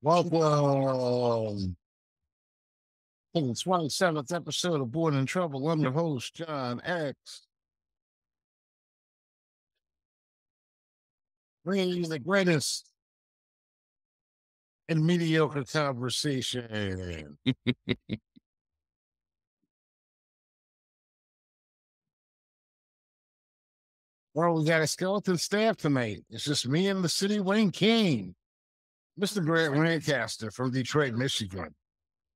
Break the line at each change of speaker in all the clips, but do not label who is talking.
Welcome to the 27th episode of Born in Trouble. I'm your host, John X. Bringing you the greatest in mediocre conversation. Well, we got a skeleton staff tonight. It's just me and the city Wayne King, Mr. Grant Lancaster from Detroit, Michigan.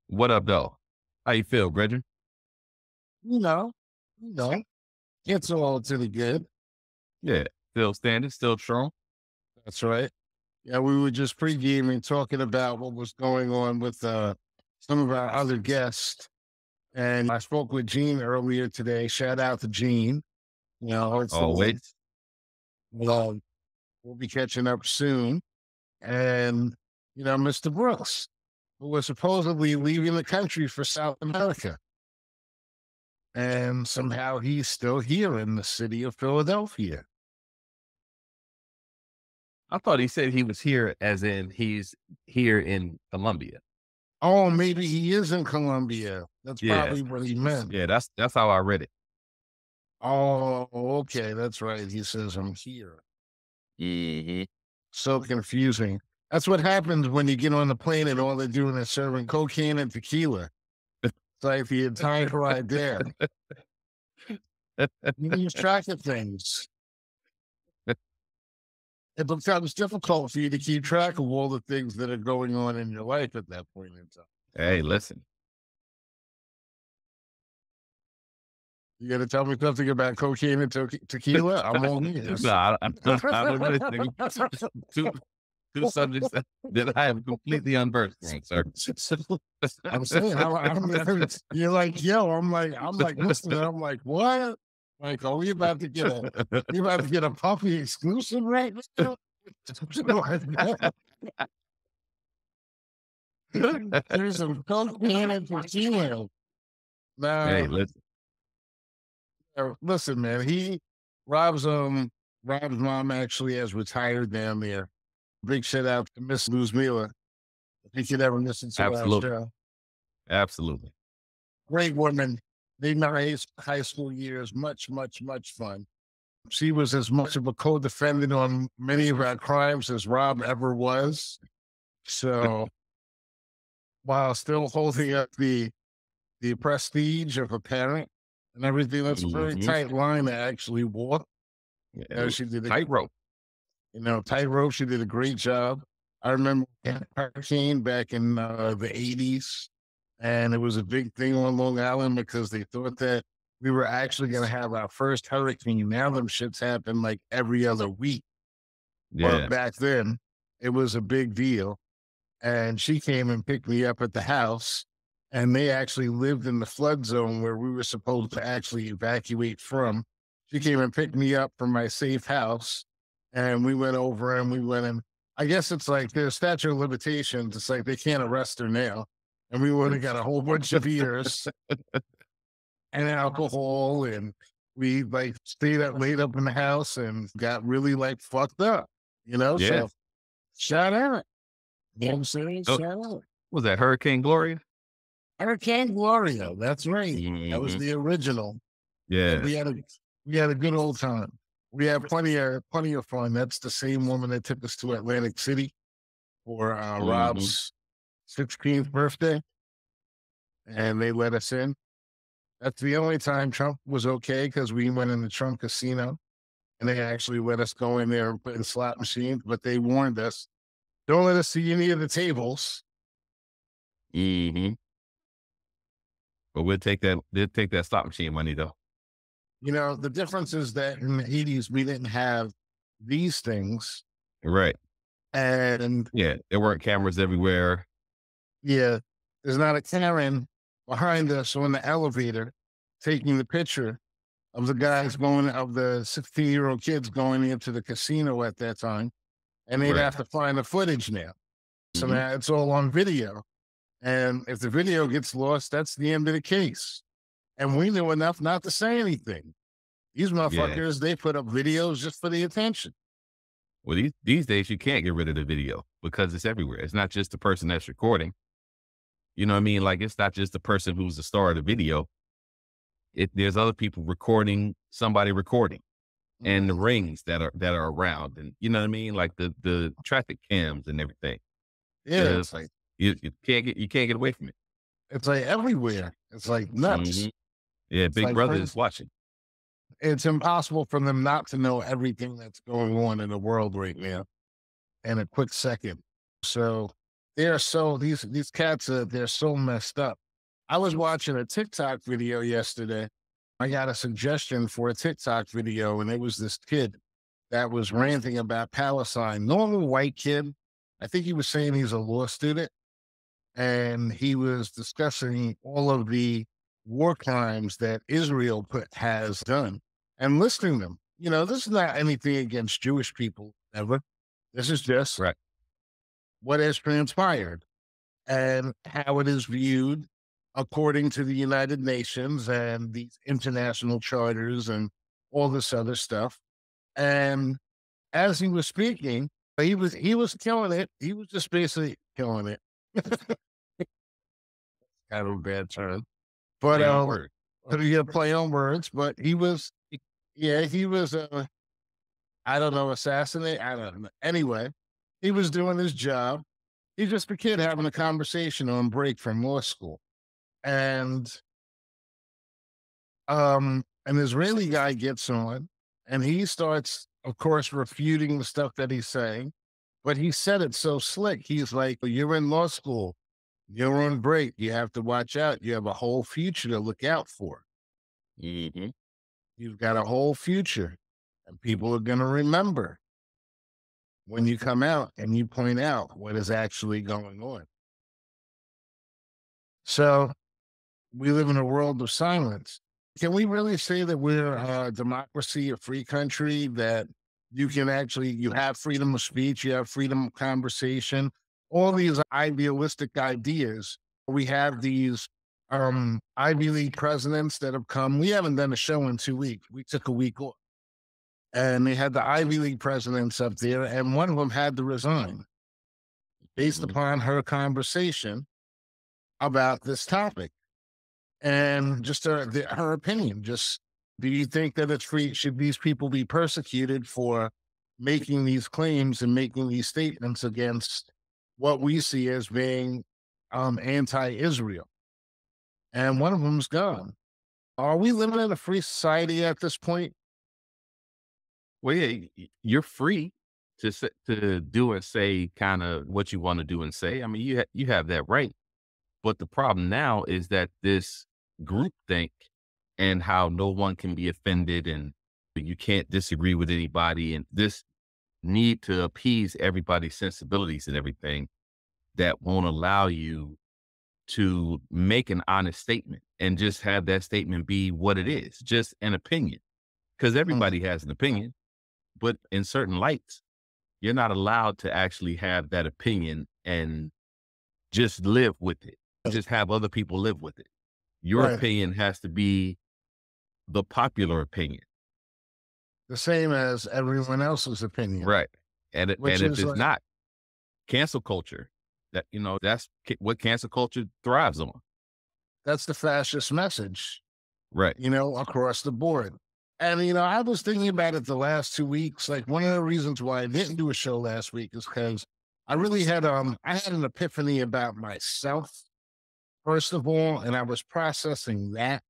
What up, though? How you feel, Brethren?
You know, it's all to the good.
Yeah, still standing, still strong.
That's right. Yeah, we were just pre-gaming, talking about what was going on with some of our other guests. And I spoke with Gene earlier today. Shout out to Gene. You know, it's
Always.
we'll be catching up soon. And, you know, Mr. Brooks, who was supposedly leaving the country for South America. And somehow he's still here in the city of Philadelphia.
I thought he said he was here as in he's here in Colombia.
Oh, maybe he is in Colombia. That's probably what he meant.
Yeah, that's how I read it.
Oh, okay. That's right. He says, I'm here.
Mm-hmm.
So confusing. That's what happens when you get on the plane and all they're doing is serving cocaine and tequila. It's like the entire ride there. You lose track of things. It becomes difficult for you to keep track of all the things that are going on in your life at that point in time.
Hey, listen.
You got to tell me something about cocaine and tequila? I'm all ears.
Nah, I don't know. Two subjects that I am completely unversed on, sir.
I'm saying, you're like, yo, I'm like, listening. I'm like, what? Like, are we about to get a puppy exclusive right now? There's some cocaine and tequila. Now,
Hey,
listen, man. Rob's mom actually has retired down there. Big shout out to Miss Luzmila. If you could ever listen to our show.
Absolutely.
Great woman. They met high school years. Much, much, much fun. She was as much of a co-defendant on many of our crimes as Rob ever was. So while still holding up the prestige of a parent and everything, that's a very tight line to actually walk.
Yeah,
she did
tightrope.
Tightrope. She did a great job. I remember hurricane back in the 80s. And it was a big thing on Long Island because they thought that we were actually going to have our first hurricane. Now them shits happen like every other week.
Yeah.
But back then, it was a big deal. And she came and picked me up at the house. And they actually lived in the flood zone where we were supposed to actually evacuate from. She came and picked me up from my safe house. And we went over and I guess it's like there's statute of limitations. It's like they can't arrest her now. And we would have got a whole bunch of beers and alcohol. And we stayed up late up in the house and got really fucked up,
Yeah.
So shout out. You know what I'm saying? Shout out.
Was that Hurricane Gloria?
Hurricane Gloria. That's right. Mm-hmm. That was the original.
Yeah.
And we had a good old time. We had plenty of fun. That's the same woman that took us to Atlantic City for Rob's 16th birthday, and they let us in. That's the only time Trump was okay because we went in the Trump casino and they actually let us go in there and play the slot machines, but they warned us, don't let us see any of the tables.
Mm-hmm. But we'll take that slot machine money though.
The difference is that in the 80s, we didn't have these things.
Right.
And
yeah, there weren't cameras everywhere.
Yeah, there's not a Karen behind us on the elevator taking the picture of the guys of the 16-year-old kids going into the casino at that time. And they'd have to find the footage now. So now it's all on video. And if the video gets lost, that's the end of the case. And we knew enough not to say anything. These motherfuckers, they put up videos just for the attention.
Well, these days you can't get rid of the video because it's everywhere. It's not just the person that's recording. You know what I mean? Like, it's not just the person who's the star of the video. There's other people recording somebody recording, and the rings that are around, and you know what I mean? Like the traffic cams and everything.
Yeah, it's like
You can't get away from it.
it's like everywhere. It's like nuts.
Mhm. Yeah,
It's
Big
like
Brother is watching.
it's impossible for them not to know everything that's going on in the world right now in a quick second. So these cats they're so messed up. I was watching a TikTok video yesterday. I got a suggestion for a TikTok video, and it was this kid that was ranting about Palestine. Normal white kid. I think he was saying he's a law student, and he was discussing all of the war crimes that Israel has done and listing them. You know, this is not anything against Jewish people ever. This is just
Right.
what has transpired and how it is viewed according to the United Nations and these international charters and all this other stuff. And as he was speaking, he was killing it. He was just basically killing it. Kind of a bad term, but
Play on word.
yeah, play on words. But yeah, he was I don't know, assassinate. I don't know. Anyway, he was doing his job. He's just a kid having a conversation on break from law school, and an Israeli guy gets on, and he starts, of course, refuting the stuff that he's saying. But he said it so slick. He's like, "You're in law school. You're on break. You have to watch out. You have a whole future to look out for.
Mhm.
You've got a whole future, and people are going to remember when you come out and you point out what is actually going on." So we live in a world of silence. Can we really say that we're a democracy, a free country, that you have freedom of speech, you have freedom of conversation, all these idealistic ideas? We have these Ivy League presidents that have come. We haven't done a show in 2 weeks. We took a week off. And they had the Ivy League presidents up there, and one of them had to resign based
Mhm.
upon her conversation about this topic. And just her opinion. Just, do you think that it's free? Should these people be persecuted for making these claims and making these statements against what we see as being anti-Israel? And one of them's gone. Are we living in a free society at this point?
Well, yeah, you're free to do and say kind of what you want to do and say. I mean, you have that right. But the problem now is that this group think and how no one can be offended and you can't disagree with anybody, and this need to appease everybody's sensibilities and everything that won't allow you to make an honest statement and just have that statement be what it is, just an opinion. Because
Mm,
everybody has an opinion, but in certain lights, you're not allowed to actually have that opinion and just live with it. Just have other people live with it. Your
right.
opinion has to be the popular opinion.
The same as everyone else's opinion,
Right.
which
And if
is
it's
like,
not, cancel culture, that's what cancel culture thrives on.
that's the fascist message,
Right.
across the board. And, I was thinking about it the last 2 weeks. Like, one of the reasons why I didn't do a show last week is because I had an epiphany about myself, first of all, and I was processing that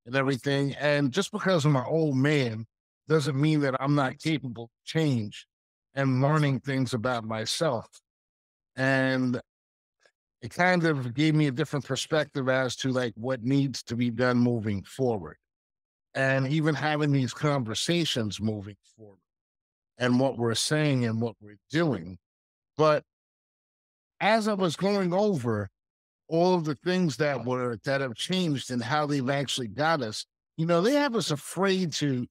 and everything. And just because I'm an old man doesn't mean that I'm not capable of change and learning things about myself. And it kind of gave me a different perspective as to like what needs to be done moving forward, and even having these conversations moving forward and what we're saying and what we're doing. But as I was going over all of the things that have changed and how they've actually got us, they have us afraid to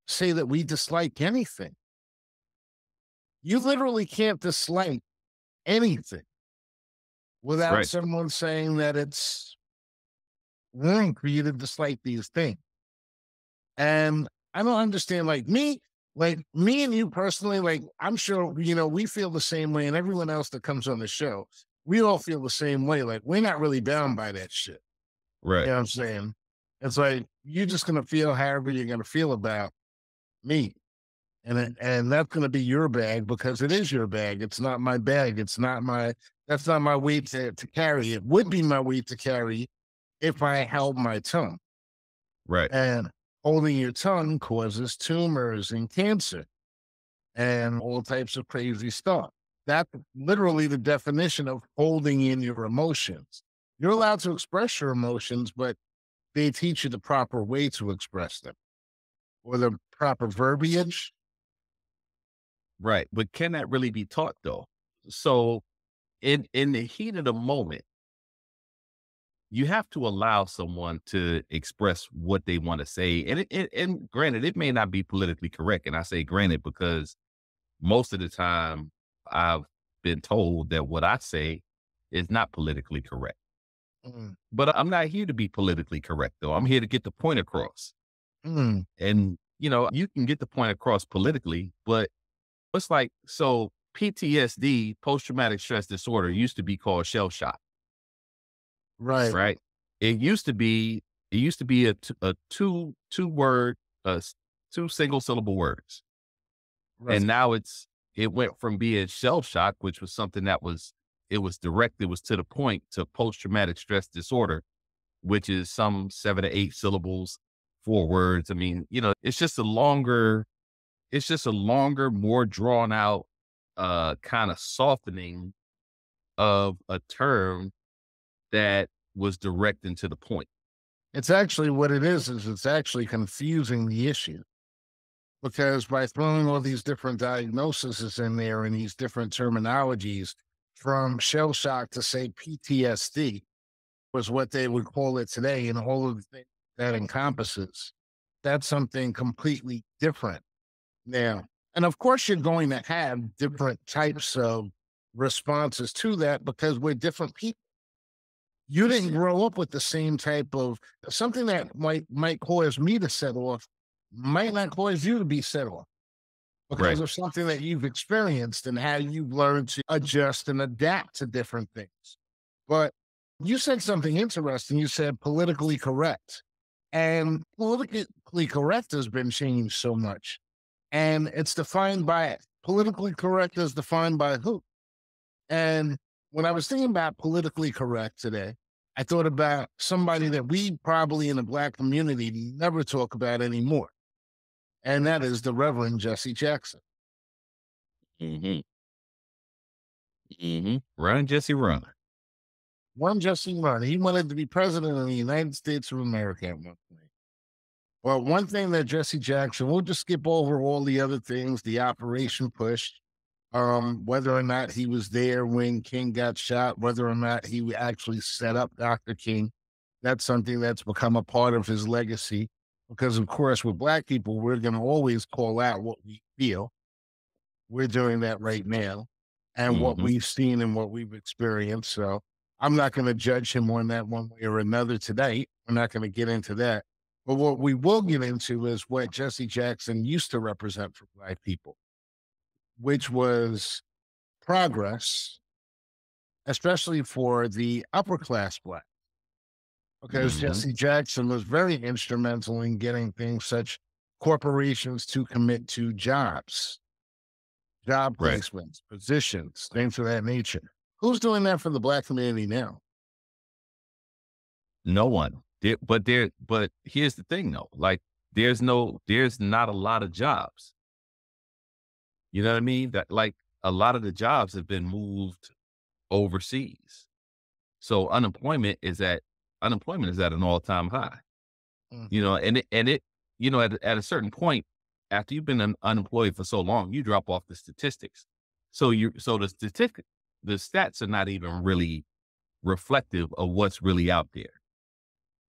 say that we dislike anything. You literally can't dislike anything without
Right.
someone saying that it's wrong for you to dislike these things. And I don't understand, like me, Like me and you personally, like I'm sure, we feel the same way, and everyone else that comes on the show, we all feel the same way. Like we're not really bound by that shit. You
Right.
know what I'm saying? It's like you're just gonna feel however you're gonna feel about me. And that's gonna be your bag because it is your bag. It's not my bag. That's not my weight to carry. It would be my weight to carry if I held my tongue.
Right.
And holding your tongue causes tumors and cancer and all types of crazy stuff. That's literally the definition of holding in your emotions. You're allowed to express your emotions, but they teach you the proper way to express them or the proper verbiage.
Right. But can that really be taught though? So in the heat of the moment, you have to allow someone to express what they want to say. And granted, it may not be politically correct. And I say granted because most of the time I've been told that what I say is not politically correct.
Mm,
But I'm not here to be politically correct though. I'm here to get the point across.
mm,
And you can get the point across politically, but it's like, so PTSD, post traumatic stress disorder, used to be called shell shock,
right,
right? It used to be a two word, two single syllable words.
right.
And now it went from being shell shock, which was something it was direct, it was to the point, to post traumatic stress disorder, which is some 7 to 8 syllables, 4 words. I mean, it's just a longer, more drawn out, kind of softening of a term that was direct and to the point.
It's actually what it is it's actually confusing the issue because by throwing all these different diagnoses in there and these different terminologies from shell shock to say PTSD was what they would call it today and all of the things that encompasses. That's something completely different now. And of course, you're going to have different types of responses to that because we're different people. You didn't grow up with the same type of something that might cause me to set off, might not cause you to be set off because
Right.
of something that you've experienced and how you've learned to adjust and adapt to different things. But you said something interesting. You said politically correct. And politically correct has been changed so much. And it's defined by politically correct is defined by who? And when I was thinking about politically correct today, I thought about somebody that we probably in the Black community never talk about anymore. And that is the Reverend Jesse Jackson.
Hmm. Run, Jesse, run.
One Jesse Run. He wanted to be president of the United States of America at one point. Well, one thing that Jesse Jackson, we'll just skip over all the other things, the operation push, whether or not he was there when King got shot, whether or not he actually set up Dr. King. That's something that's become a part of his legacy. Because, of course, with Black people, we're going to always call out what we feel. We're doing that right now and what
Hmm.
we've seen and what we've experienced. So I'm not going to judge him on that one way or another tonight. We're not going to get into that. But what we will get into is what Jesse Jackson used to represent for Black people, which was progress, especially for the upper class Black, because
Hmm.
Jesse Jackson was very instrumental in getting things such corporations to commit to jobs, job
Right.
placements, positions, things of that nature. Who's doing that for the Black community now?
No one. But here's the thing though. Like there's not a lot of jobs. You know what I mean? That, like, a lot of the jobs have been moved overseas. So unemployment is at an all-time high.
Mhm.
At a certain point, after you've been unemployed for so long, you drop off the statistics. So the stats are not even really reflective of what's really out there.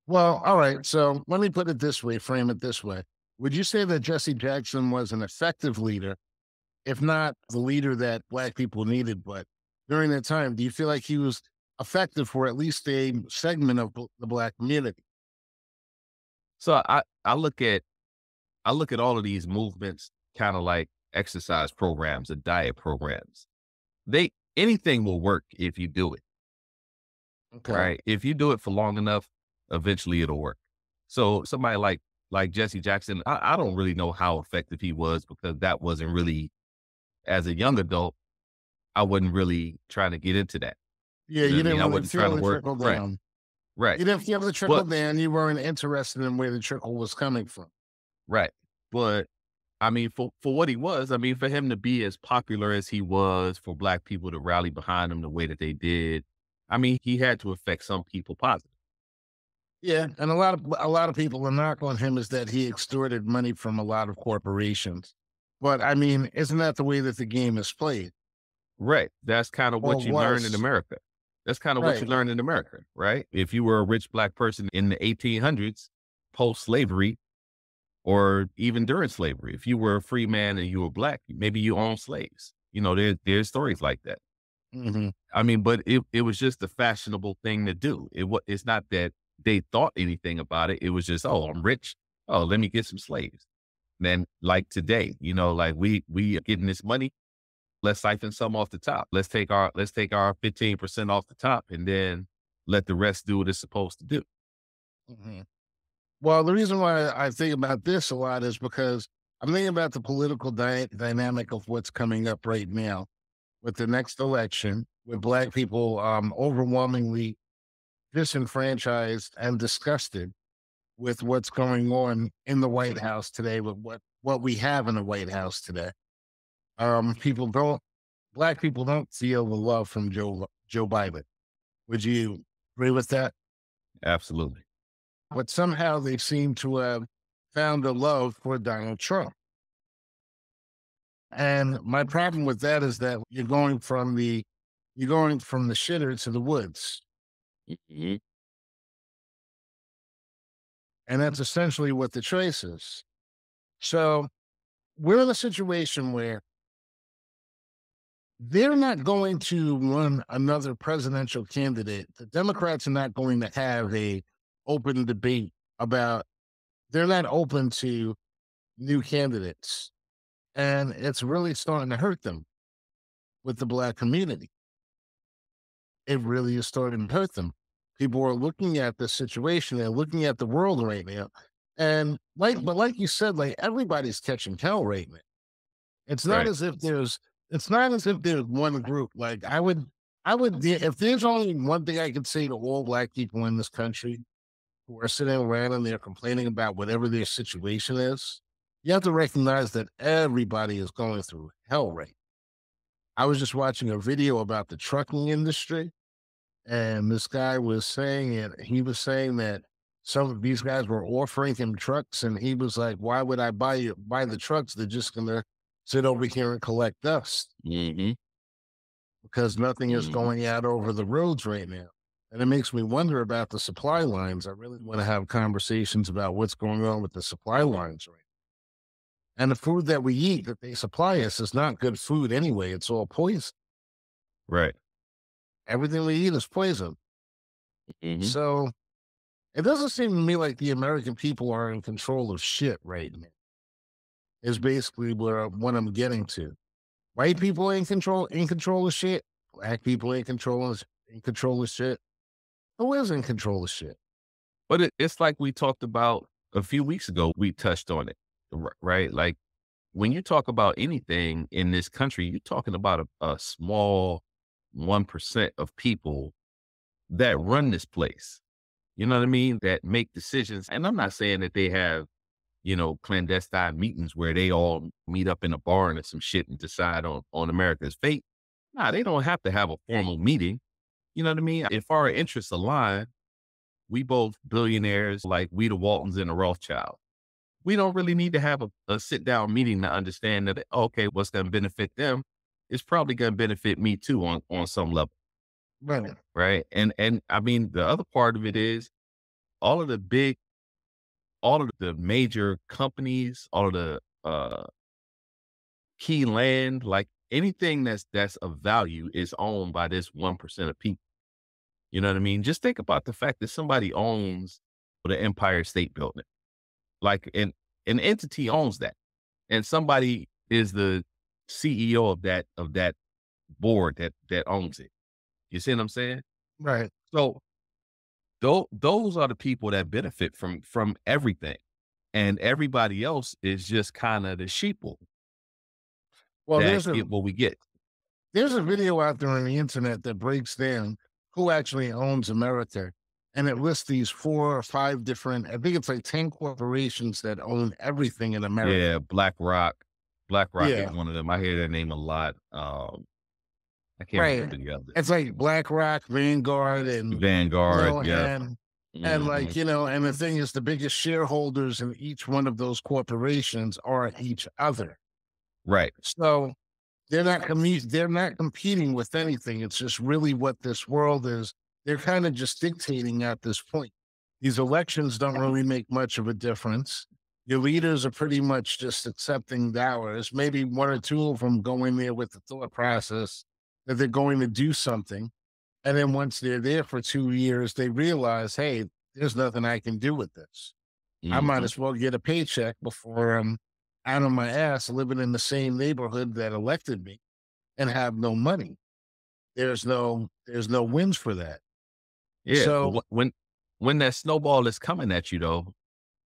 Well, all right. So let me put it this way, frame it this way. Would you say that Jesse Jackson was an effective leader, if not the leader that Black people needed? But during that time, do you feel like he was effective for at least a segment of the Black community?
So I look at all of these movements kind of like exercise programs or diet programs. Anything will work if you do it,
Okay.
right? If you do it for long enough, eventually it'll work. So somebody like Jesse Jackson, I don't really know how effective he was because that wasn't really, as a young adult, I wasn't really trying to get into that.
Yeah,
You know
you
what I mean?
didn't
I
really
wasn't trying
feel
to
the
work.
trickle
Right,
down.
right.
You didn't feel the trickle
But
down. You weren't interested in where the trickle was coming from.
right. But I mean, for what he was, I mean, for him to be as popular as he was, for Black people to rally behind him the way that they did, I mean, he had to affect some people positive.
Yeah, and a lot of people, the knock on him is that he extorted money from a lot of corporations. But I mean, isn't that the way that the game is played?
Right. That's kind of
Or
what you learn in
was.
America. That's kind of what you
Right.
learn in America, right? If you were a rich Black person in the 1800s, post slavery, or even during slavery, if you were a free man and you were Black, maybe you owned slaves. You know, there's stories like that.
Hmm.
I mean, but it was just a fashionable thing to do. It's not that they thought anything about it. It was just, oh, I'm rich. Oh, let me get some slaves. Then like today, you know, like we are getting this money. Let's siphon some off the top. Let's take our 15% off the top and then let the rest do what it's supposed to do.
Hmm. Well, the reason why I think about this a lot is because I'm thinking about the political dynamic of what's coming up right now with the next election, with Black people overwhelmingly disenfranchised and disgusted with what's going on in the White House today, with what we have in the White House today. People don't Black people don't feel the love from Joe Biden. Would you agree with that?
Absolutely.
But somehow they seem to have found a love for Donald Trump. And my problem with that is that you're going from the shitter to the woods.
Mhm.
And that's essentially what the choice is. So we're in a situation where they're not going to run another presidential candidate. The Democrats are not going to have a open debate about they're not open to new candidates. And it's really starting to hurt them with the Black community. It really is starting to hurt them. People are looking at the situation and looking at the world right now. And like you said, like everybody's catching hell right now. It's not
Right.
as if there's one group. Like if there's only one thing I could say to all Black people in this country who are sitting around and they're complaining about whatever their situation is, you have to recognize that everybody is going through hell right. I was just watching a video about the trucking industry, and this guy was saying it. He was saying that some of these guys were offering him trucks, and he was like, "Why would I buy the trucks? They're just gonna sit over here and collect dust
Hmm.
because nothing is
Hmm.
going out over the roads right now." And it makes me wonder about the supply lines. I really want to have conversations about what's going on with the supply lines right now. And the food that we eat that they supply us is not good food anyway. It's all poison.
Right.
Everything we eat is poison.
Hmm.
So it doesn't seem to me like the American people are in control of shit right now. Is basically where what I'm getting to. White people in control of shit. Black people in control of shit. Who is in control of shit?
But it's like we talked about a few weeks ago. We touched on it, right? Like when you talk about anything in this country, you're talking about a small 1% of people that run this place. You know what I mean? That make decisions. And I'm not saying that they have, clandestine meetings where they all meet up in a barn or some shit and decide on America's fate. Nah, they don't have to have a formal meeting. You know what I mean? If our interests align, we both billionaires, like we the Waltons and the Rothschild. We don't really need to have a sit down meeting to understand that, okay, what's going to benefit them is probably going to benefit me too on some level.
Right.
Right. And I mean, the other part of it is all of the big, all of the major companies, all of the key land, like anything that's of value is owned by this 1% of people. You know what I mean? Just think about the fact that somebody owns the Empire State Building. Like an entity owns that. and somebody is the CEO of that board that owns it. You see what I'm saying?
Right.
So those are the people that benefit from everything, and everybody else is just kind of the sheeple
Well,
that get what we get.
there's a video out there on the internet that breaks down who actually owns America. And it lists these 4 or 5 different, I think it's like 10 corporations that own everything in America.
Yeah, Black Rock is
Yeah.
one of them. I hear that name a lot. I can't
Right.
remember the other.
It's like BlackRock, Vanguard, and,
Vanguard, yeah.
and
Mhm.
like, and the thing is, the biggest shareholders in each one of those corporations are each other.
Right.
So they're not competing with anything. It's just really what this world is. They're kind of just dictating at this point. These elections don't really make much of a difference. Your leaders are pretty much just accepting dollars. Maybe 1 or 2 of them go in there with the thought process that they're going to do something. And then once they're there for 2 years, they realize, hey, there's nothing I can do with this. I might
Mhm.
as well get a paycheck before I'm out on my ass living in the same neighborhood that elected me and have no money. There's no wins for that.
Yeah, but
So
when that snowball is coming at you though,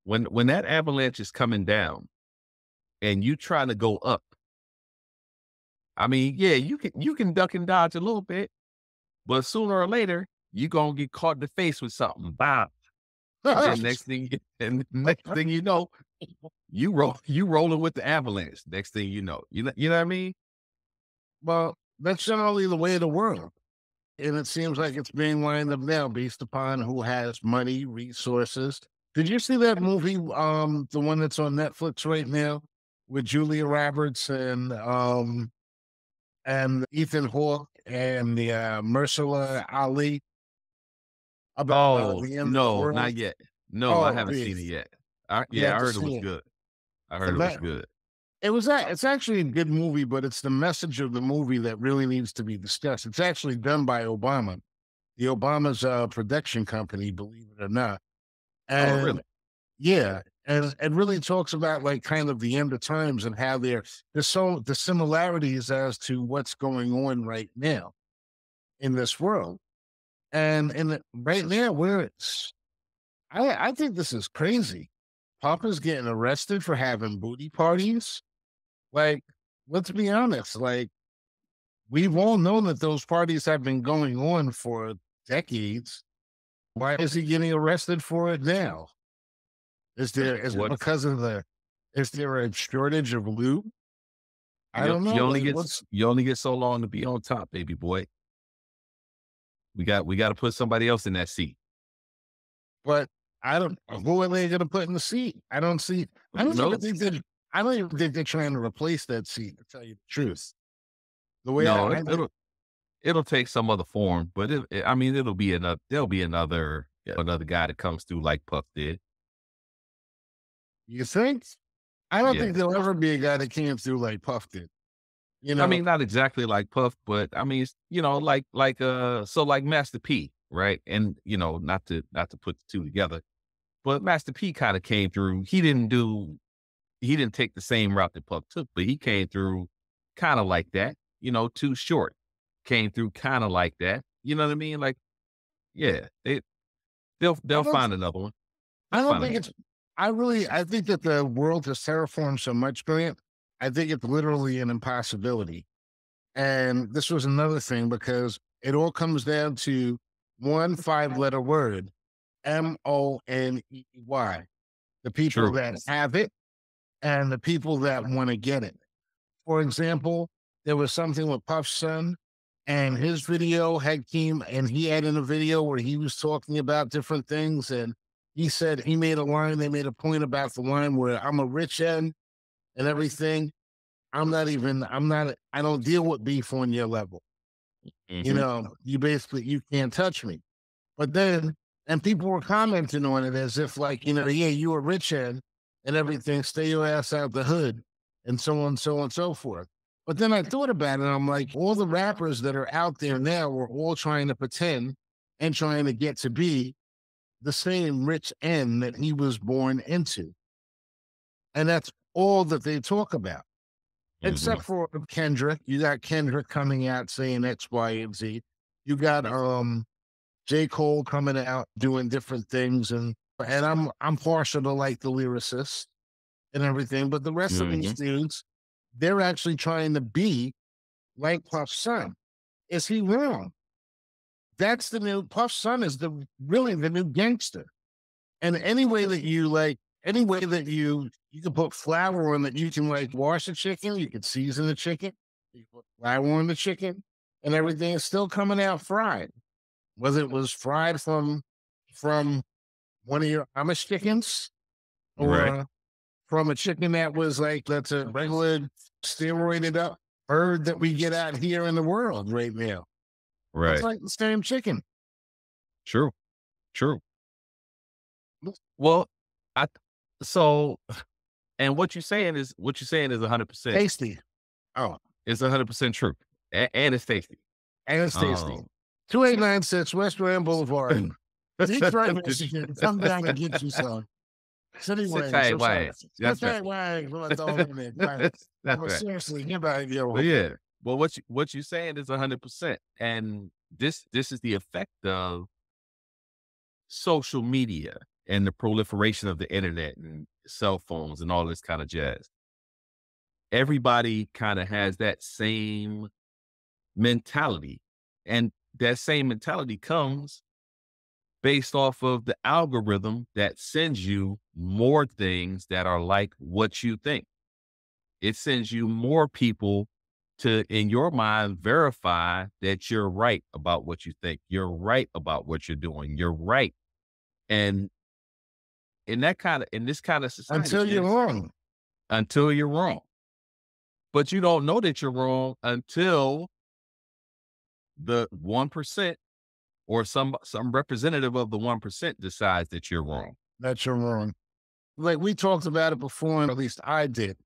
when that avalanche is coming down and you trying to go up, I mean, yeah, you can duck and dodge a little bit, but sooner or later, you gonna get caught in the face with something. Bah. And then and next thing you know, you rolling with the avalanche. Next thing you know what I mean?
well, that's generally the way of the world. And it seems like it's being lined up now based upon who has money, resources. Did you see that movie, the one that's on Netflix right now with Julia Roberts and Ethan Hawke and the Mahershala Ali about
Oh,
the end of the
no,
world?
not yet. No, I
Oh,
haven't seen it
please,
yet.
you
Yeah,
have
I
to
heard it was
see it.
good. I heard
And
it was
that
good.
it's actually a good movie, but it's the message of the movie that really needs to be discussed. It's actually done by Obama. The Obama's production company, believe it or not.
Oh,
And
really?
yeah, and it really talks about like kind of the end of times and how there's so the similarities as to what's going on right now in this world. And right now, where it's I think this is crazy. Papa's getting arrested for having booty parties. Like, let's be honest. Like, we've all known that those parties have been going on for decades. Why is he getting arrested for it now? Is it
What
because of is there a shortage of lube? I don't know. Like, what's
you only get so long to be on top, baby boy. We got to put somebody else in that seat.
but I don't who are they gonna put in the seat? I don't even
No,
think that I don't even think they're trying to replace that seat, to tell you the truth. The way
no,
I think
it'll take some other form, but I mean, it'll be another. There'll be another guy that comes through like Puff did.
you think? I don't
Yeah,
think there'll ever be a guy that came through like Puff did. You
I
know?
mean, not exactly like Puff, but I mean, so like Master P, right? And not to put the two together, but Master P kind of came through. He didn't take the same route that Puff took, but he came through kind of like that. Too short. Came through kind of like that. You know what I mean? Like, yeah,
I
they'll
don't
find another one. They'll
I don't
find
think
another.
it's I think that the world has terraformed so much, Grant. I think it's literally an impossibility. And this was another thing because it all comes down to 1 5-letter word, Money. The people
True.
that have it and the people that want to get it. For example, there was something with Puff's son, and his video had came, and he had in a video where he was talking about different things, and he said he made a line. They made a point about the line where I'm a rich end and everything. I'm not. I don't deal with beef on your level.
Hmm.
You basically you can't touch me. But then, and people were commenting on it as if like, yeah, you a rich end and everything, stay your ass out the hood and so on, so on, and so forth. But then I thought about it. And I'm like, all the rappers that are out there now are all trying to pretend and trying to get to be the same rich end that he was born into. And all that they talk about,
Mhm.
except for Kendrick. You got Kendrick coming out saying X, Y, and Z. You got J. Cole coming out doing different things, and I'm partial to like the lyricists and everything, but the rest of these
Mhm.
dudes, they're actually trying to be like Puff's son. Is he wrong? That's the new Puff's son is the really the new gangster. And any way that you like, any way that you can put flour on that, you can like wash the chicken, you can season the chicken, you can put flour on the chicken, and everything is still coming out fried. Whether it was fried from one of your Amish chickens
Right.
or from a chicken that was like that's a regular steroided up bird that we get out here in the world right now. Looks
Right.
like the same chicken.
True. True. Well, I so and what you're saying is 100%.
Tasty. Oh,
It's 100% true, and it's tasty.
and it's tasty.
Um,
2896 West Grand Boulevard, Detroit,
Just
Michigan. Come down and get you some. City
sit
wings.
tight,
I'm sorry.
why?
That's
That's right.
right, wings. What I thought of it.
That's
But
right.
seriously, get out of
But
here.
yeah, well, what you saying is 100%, and this is the effect of social media and the proliferation of the internet and cell phones and all this kind of jazz. Everybody kind of has that same mentality, and that same mentality comes based off of the algorithm that sends you more things that are like what you think. It sends you more people to, in your mind, verify that you're right about what you think. You're right about what you're doing. You're right. And in this kind of society,
Until you're
is
wrong.
until you're wrong. But you don't know that you're wrong until the 1% or some representative of the 1% decides that you're wrong.
That you're wrong. Like we talked about it before, and at least I did.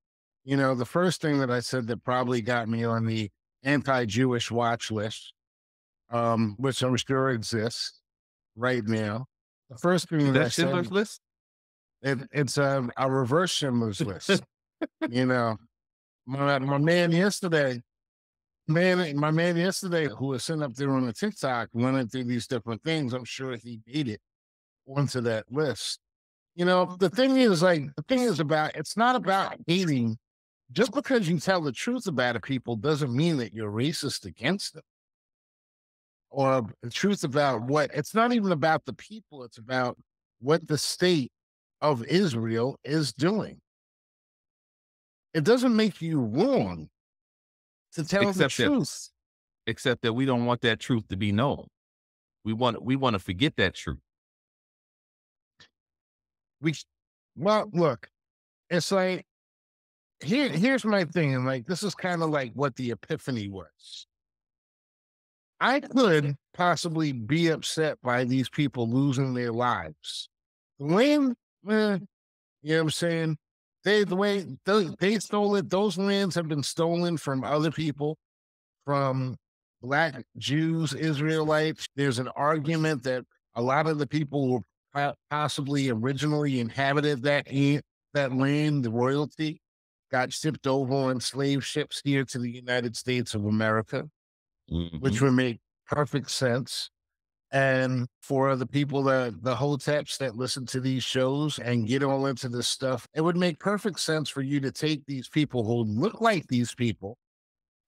You know, the first thing that I said that probably got me on the anti-Jewish watch list, which I'm sure exists right now. The first thing
Is
that
that
I said,
Schindler's List?
it's a reverse Schindler's List. You know, my man yesterday, my man yesterday, who was sitting up there on the TikTok running through these different things, I'm sure he made it onto that list. You know, the thing is, like, the thing is about it's not about hating. Just because you tell the truth about a people doesn't mean that you're racist against them or the truth about what it's not even about the people, it's about what the state of Israel is doing. It doesn't make you wrong to tell the
Except that
truth.
we don't want that truth to be known. We want to forget that truth.
We well, look, it's like here's my thing, and like this is kind of like what the epiphany was. I could possibly be upset by these people losing their lives. The land, you know what I'm saying? The way they stole it, those lands have been stolen from other people, from Black Jews, Israelites. There's an argument that a lot of the people who possibly originally inhabited that land, the royalty, got shipped over on slave ships here to the United States of America, which
Mhm.
would make perfect sense. And for the people the hoteps that listen to these shows and get all into this stuff, it would make perfect sense for you to take these people who look like these people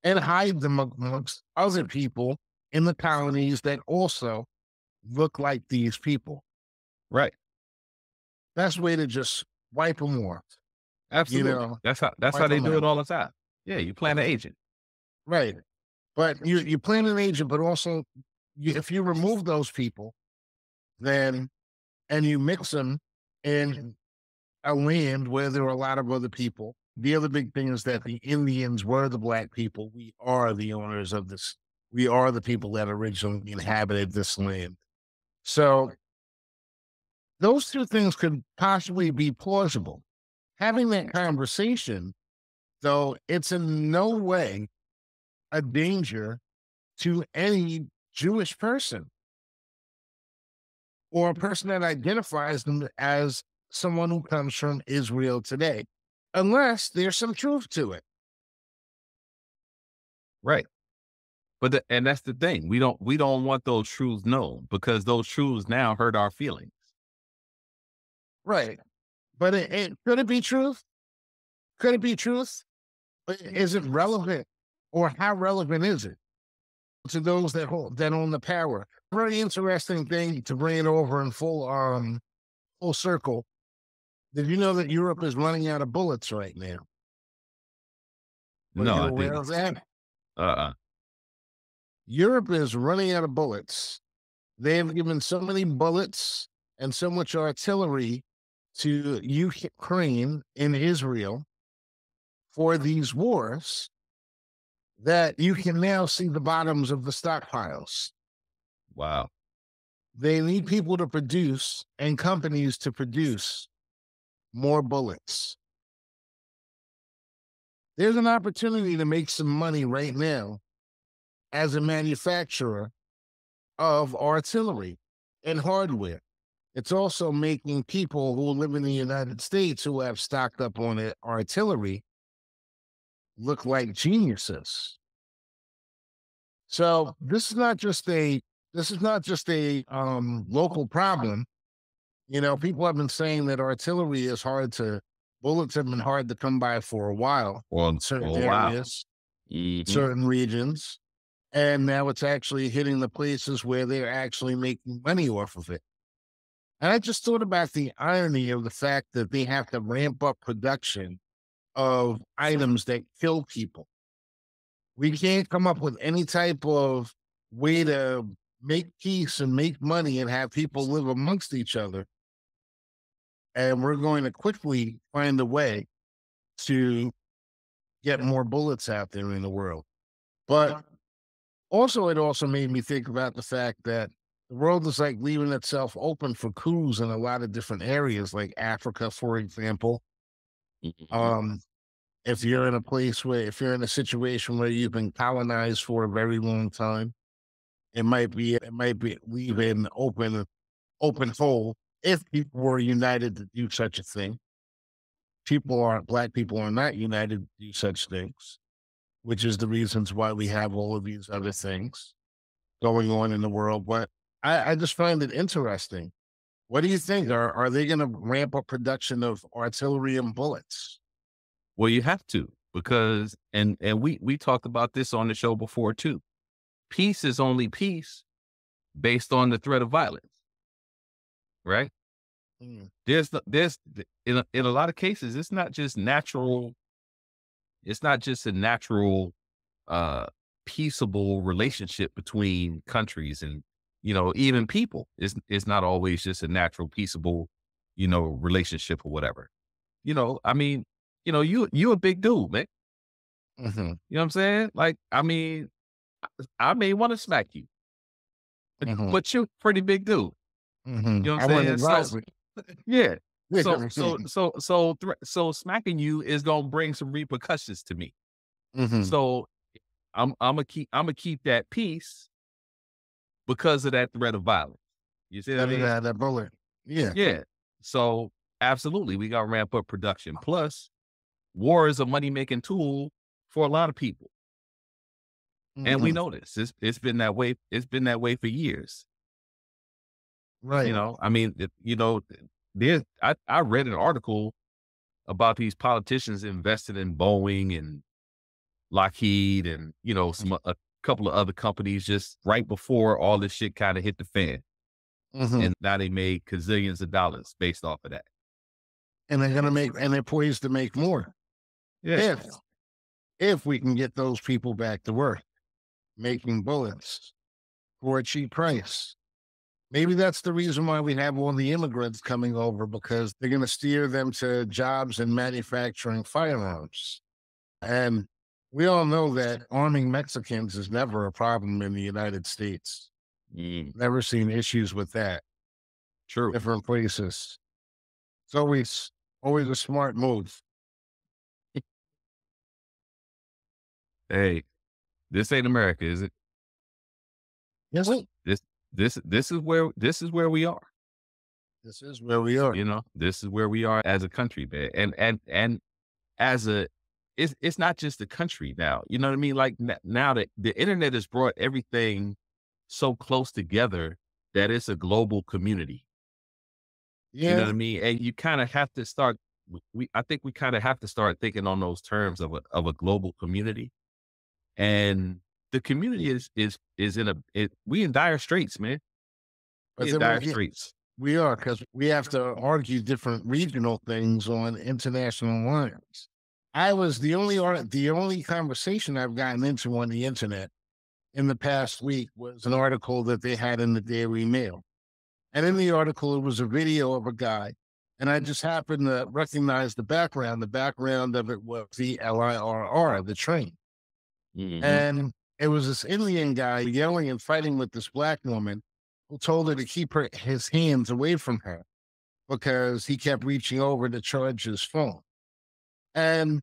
and hide them amongst other people in the colonies that also look like these people.
Right.
That's a way to just wipe them off, you
Absolutely.
know,
That's how
wipe
they
them
do it
out.
all the time. Yeah, you plan an agent.
Right. But you plan an agent, but also if you remove those people, then and you mix them in a land where there were a lot of other people. The other big thing is that the Indians were the Black people. We are the owners of this. We are the people that originally inhabited this land. So those two things could possibly be plausible. Having that conversation, though, it's in no way a danger to any Jewish person or a person that identifies them as someone who comes from Israel today. unless there's some truth to it.
Right. But and that's the thing. We don't want those truths known because those truths now hurt our feelings.
Right. But could it be truth? Could it be truth? Is it relevant? Or how relevant is it to those that own the power? Very interesting thing to bring it over in full circle. Did you know that Europe is running out of bullets right now? Were
No,
you
I
aware
didn't.
of that?
Uh-uh.
Europe is running out of bullets. They have given so many bullets and so much artillery to Ukraine and Israel for these wars that you can now see the bottoms of the stockpiles.
Wow.
They need people to produce and companies to produce more bullets. There's an opportunity to make some money right now as a manufacturer of artillery and hardware. It's also making people who live in the United States who have stocked up on it, artillery look like geniuses. So this is not just a local problem. You know, people have been saying that artillery is bullets have been hard to come by for a while
Well,
in certain
oh wow.
areas,
Mhm.
certain regions. And now it's actually hitting the places where they're actually making money off of it. And I just thought about the irony of the fact that they have to ramp up production of items that kill people. We can't come up with any type of way to make peace and make money and have people live amongst each other. And we're going to quickly find a way to get more bullets out there in the world. But also, it also made me think about the fact that the world is like leaving itself open for coups in a lot of different areas, like Africa, for example.
Mhm.
Um, if you're in a place if you're in a situation where you've been colonized for a very long time, it might be leaving open hole if people were united to do such a thing. Black people are not united to do such things, which is the reasons why we have all of these other things going on in the world. But I just find it interesting. What do you think? Are they going to ramp up production of artillery and bullets?
Well, you have to because and we talked about this on the show before too. Peace is only peace based on the threat of violence, right?
Mm,
In a lot of cases, it's not just natural. It's not just a natural, uh, peaceable relationship between countries and even people. It's not always just a natural peaceable, relationship or whatever. I mean, you a big dude, man.
mhm,
You know what I'm saying? Like, I mean, I may want to smack you,
mhm,
but you're a pretty big dude.
mhm.
You know what
I
I'm
wouldn't
saying? So
advise it.
yeah. So smacking you is gonna bring some repercussions to me.
Mhm.
So I'm gonna keep that peace because of that threat of violence. You see what I
Better to
mean?
have that bullet. Yeah.
Yeah. So absolutely, we gotta ramp up production. Plus, war is a money making tool for a lot of people, and we
Mhm.
know this. It's been that way. It's been that way for years.
Right.
I mean, I read an article about these politicians invested in Boeing and Lockheed and a couple of other companies just right before all this shit kind of hit the fan,
Mhm.
and now they made gazillions of dollars based off of that.
And they're poised to make more
Yeah,
if if we can get those people back to work making bullets for a cheap price. Maybe that's the reason why we have all the immigrants coming over because they're going to steer them to jobs in manufacturing firearms. And we all know that arming Mexicans is never a problem in the United States.
mm,
Never seen issues with that.
true.
Different places. It's always a smart move.
Hey, this ain't America, is it?
Yes,
This this is where we are.
this is where we are.
This is where we are as a country, man. And as a, it's not just the country now. You know what I mean? Like now that the internet has brought everything so close together that it's a global community. You know
Yeah,
what I mean? And you kind of have to start. I think we kind of have to start thinking on those terms of a global community. And the community is in we in dire straits, man. We
but
in
then
dire straits.
we are, because we have to argue different regional things on international lines. I was the only conversation I've gotten into on the internet in the past week was an article that they had in the Daily Mail. And in the article, it was a video of a guy. And I just happened to recognize the background. The background of it was the LIRR, the train.
Hmm.
And it was this Indian guy yelling and fighting with this black woman who told her to keep his hands away from her because he kept reaching over to charge his phone. And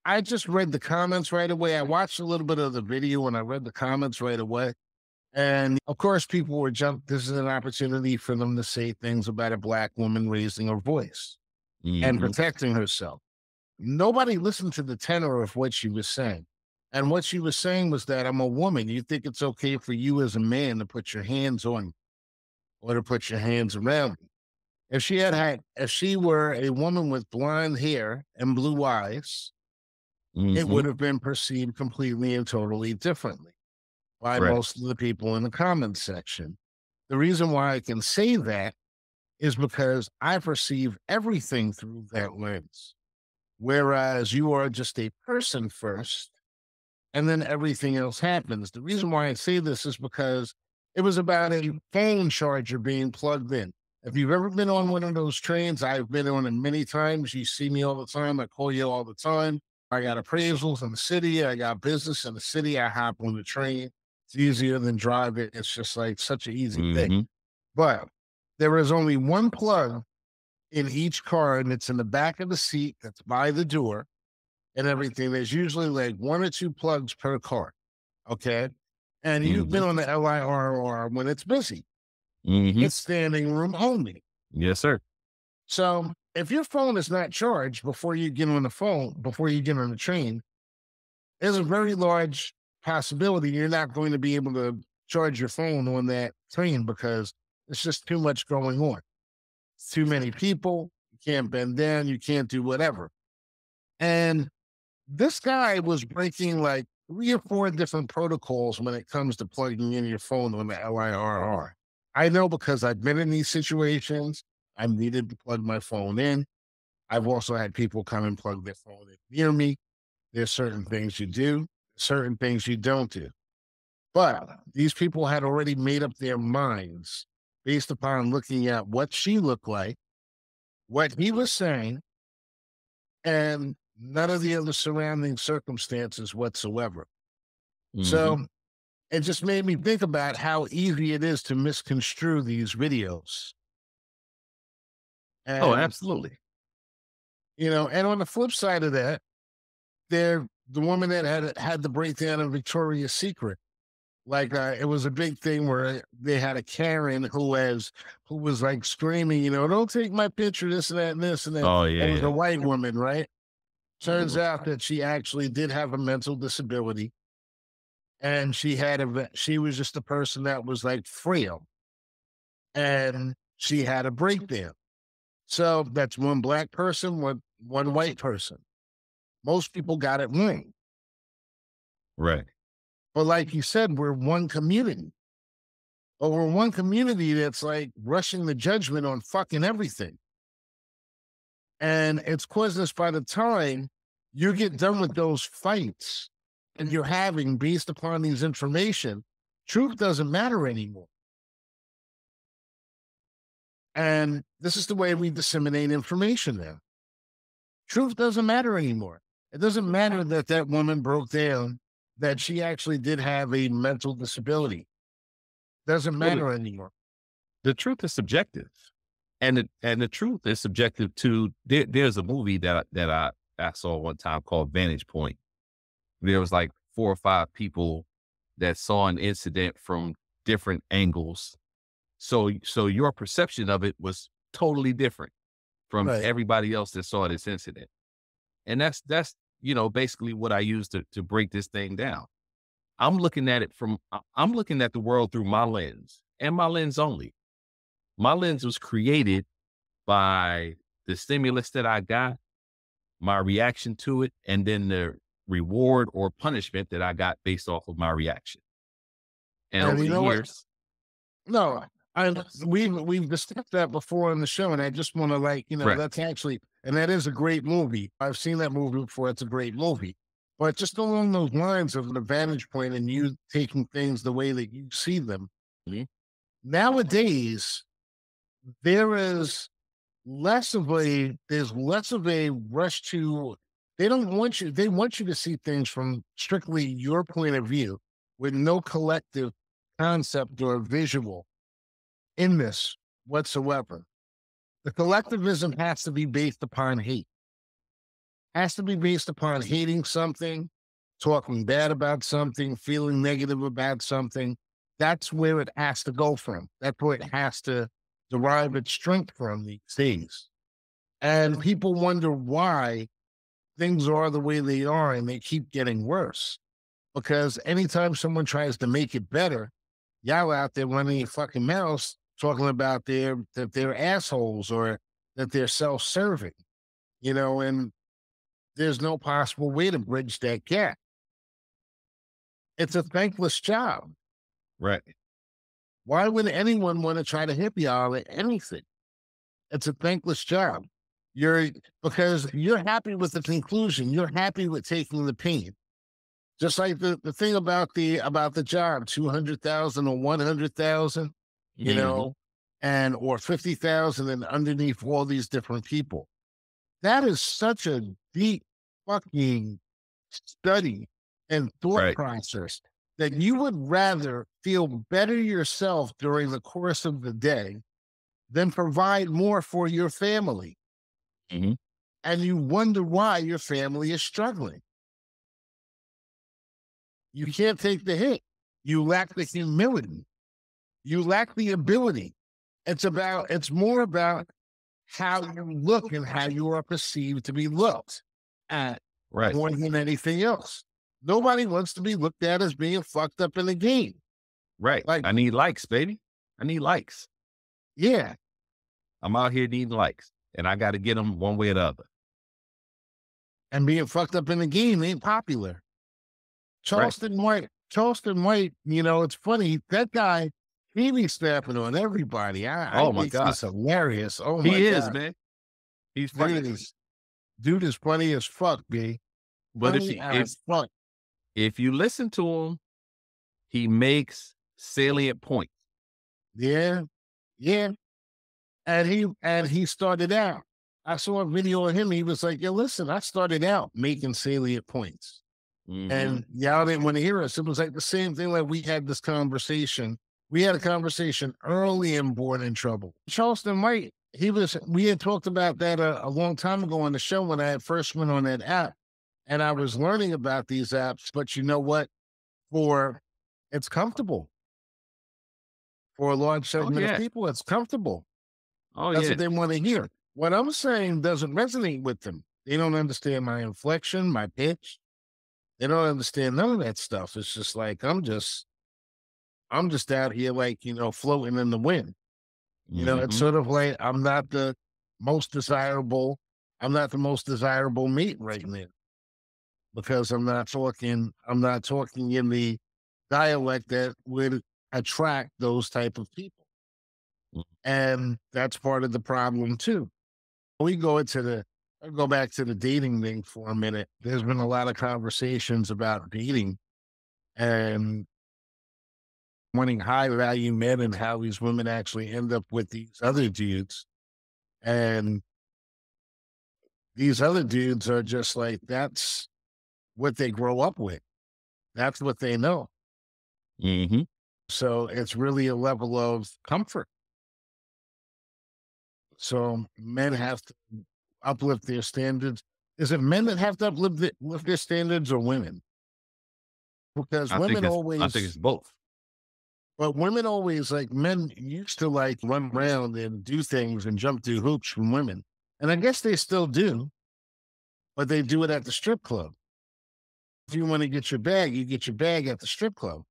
I just read the comments right away. I watched a little bit of the video and I read the comments right away. And of course, people were jumped. This is an opportunity for them to say things about a black woman raising her voice and
Hmm.
protecting herself. Nobody listened to the tenor of what she was saying. And what she was saying was that I'm a woman. You think it's okay for you as a man to put your hands on me or to put your hands around me. If she were a woman with blonde hair and blue eyes, it
Hmm.
would have been perceived completely and totally differently by
Right.
most of the people in the comments section. The reason why I can say that is because I perceive everything through that lens. Whereas you are just a person first, and then everything else happens. The reason why I say this is because it was about a phone charger being plugged in. If you've ever been on one of those trains, I've been on it many times. You see me all the time. I call you all the time. I got appraisals in the city. I got business in the city. I hop on the train. It's easier than driving. It's just like such an easy thing.
Hmm.
But there is only one plug in each car, and it's in the back of the seat that's by the door and everything. There's usually like one or two plugs per car. Okay. And you've
Hmm.
been on the LIRR when it's busy,
Hmm.
it's standing room only.
Yes, sir.
So if your phone is not charged before you get on the phone, before you get on the train, there's a very large possibility you're not going to be able to charge your phone on that train because it's just too much going on. It's too many people. You can't bend down. You can't do whatever. And this guy was breaking like 3 or 4 different protocols when it comes to plugging in your phone on the LIRR. I know because I've been in these situations. I needed to plug my phone in. I've also had people come and plug their phone in near me. There's certain things you do, certain things you don't do. But these people had already made up their minds based upon looking at what she looked like, what he was saying, and none of the other surrounding circumstances whatsoever.
Hmm.
So it just made me think about how easy it is to misconstrue these videos.
Oh,
And,
absolutely.
and on the flip side of that, the woman that had the breakdown in Victoria's Secret. Like it was a big thing where they had a Karen who was like screaming, don't take my picture, this and that and this and that.
Oh,
It
yeah,
was a
yeah.
white woman, right? Turns
Mhm.
out that she actually did have a mental disability, and she was just a person that was like frail, and she had a breakdown. So that's one black person, one white person. Most people got it wrong.
Right.
But like you said, we're one community. But we're one community that's like rushing the judgment on fucking everything. And it's causing us by the time you get done with those fights and you're having based upon these information, truth doesn't matter anymore. And this is the way we disseminate information now. Truth doesn't matter anymore. It doesn't matter that that woman broke down, that she actually did have a mental disability. Doesn't
Well,
matter anymore.
the truth is subjective, and the truth is subjective to. There's a movie that I saw one time called Vantage Point. There was like 4 or 5 people that saw an incident from different angles. So your perception of it was totally different from
Right.
everybody else that saw this incident. And that's, basically what I use to break this thing down. I'm looking at it I'm looking at the world through my lens and my lens only. My lens was created by the stimulus that I got, my reaction to it, and then the reward or punishment that I got based off of my reaction. And
And
over
you
the
know what?
years,
No, we've discussed that before on the show, and I just want to
right.
that's actually, and that is a great movie. I've seen that movie before. It's a great movie, but just along those lines of the vantage point and you taking things the way that you see them
Mhm.
nowadays, there is there's less of a rush to. They don't want you. They want you to see things from strictly your point of view, with no collective concept or visual in this whatsoever. The collectivism has to be based upon hate, has to be based upon hating something, talking bad about something, feeling negative about something. That's where it has to go from. That's where it has to derive its strength from these days. And people wonder why things are the way they are and they keep getting worse. Because anytime someone tries to make it better, y'all out there running your fucking mouths talking about that they're assholes or that they're self-serving, and there's no possible way to bridge that gap. It's a thankless job.
Right.
Why would anyone want to try to hip y'all at anything? It's a thankless job. Because you're happy with the conclusion. You're happy with taking the pain. Just like the thing about the job, 200,000 or 100,000,
Mhm.
or 50,000, and underneath all these different people. That is such a deep fucking study and thought
Right.
process that you would rather feel better yourself during the course of the day than provide more for your family.
Mhm.
And you wonder why your family is struggling. You can't take the hit. You lack the humility. You lack the ability. It's more about how you look and how you are perceived to be looked at
Right.
more than anything else. Nobody wants to be looked at as being fucked up in the game.
Right.
Like,
I need likes, baby. I need likes.
yeah,
I'm out here needing likes, and I got to get them one way or the other.
and being fucked up in the game ain't popular.
Right.
Charleston White, it's funny. That guy, he be snapping on everybody. I
Oh my
think
god,
he's hilarious. Oh my
he is,
God.
man. He's funny.
Dude is, dude is funny as fuck, B.
But
Funny as fuck.
if you listen to him, he makes salient points.
Yeah. Yeah. And he started out. I saw a video of him. He was like, "Yo, listen, I started out making salient points,
Mhm.
and y'all didn't want to hear us." It was like the same thing. Like we had this conversation. We had a conversation early in Born in Trouble. Charleston White. We had talked about that a long time ago on the show when I had first went on that app, and I was learning about these apps. But you know what? For it's comfortable for a large
Oh
segment of
yeah.
people. It's comfortable.
Oh
That's what
yeah.
they want to hear. What I'm saying doesn't resonate with them. They don't understand my inflection, my pitch. They don't understand none of that stuff. It's just like I'm just out here like, floating in the wind. It's
Mhm.
sort of like most desirable, I'm not the most desirable mate right now because I'm not talking in the dialect that would attract those type of people.
Mm.
And that's part of the problem too. We go into I'll go back to the dating thing for a minute. There's been a lot of conversations about dating and wanting high value men and how these women actually end up with these other dudes. And these other dudes are just like, that's what they grow up with. That's what they know.
Mhm.
So it's really a level of comfort. So men have to uplift their standards. Is it men that have to uplift their standards or women? Because
I think it's both.
women always like men used to like run around and do things and jump through hoops from women. And I guess they still do. but they do it at the strip club. If you want to get your bag, you get your bag at the strip club.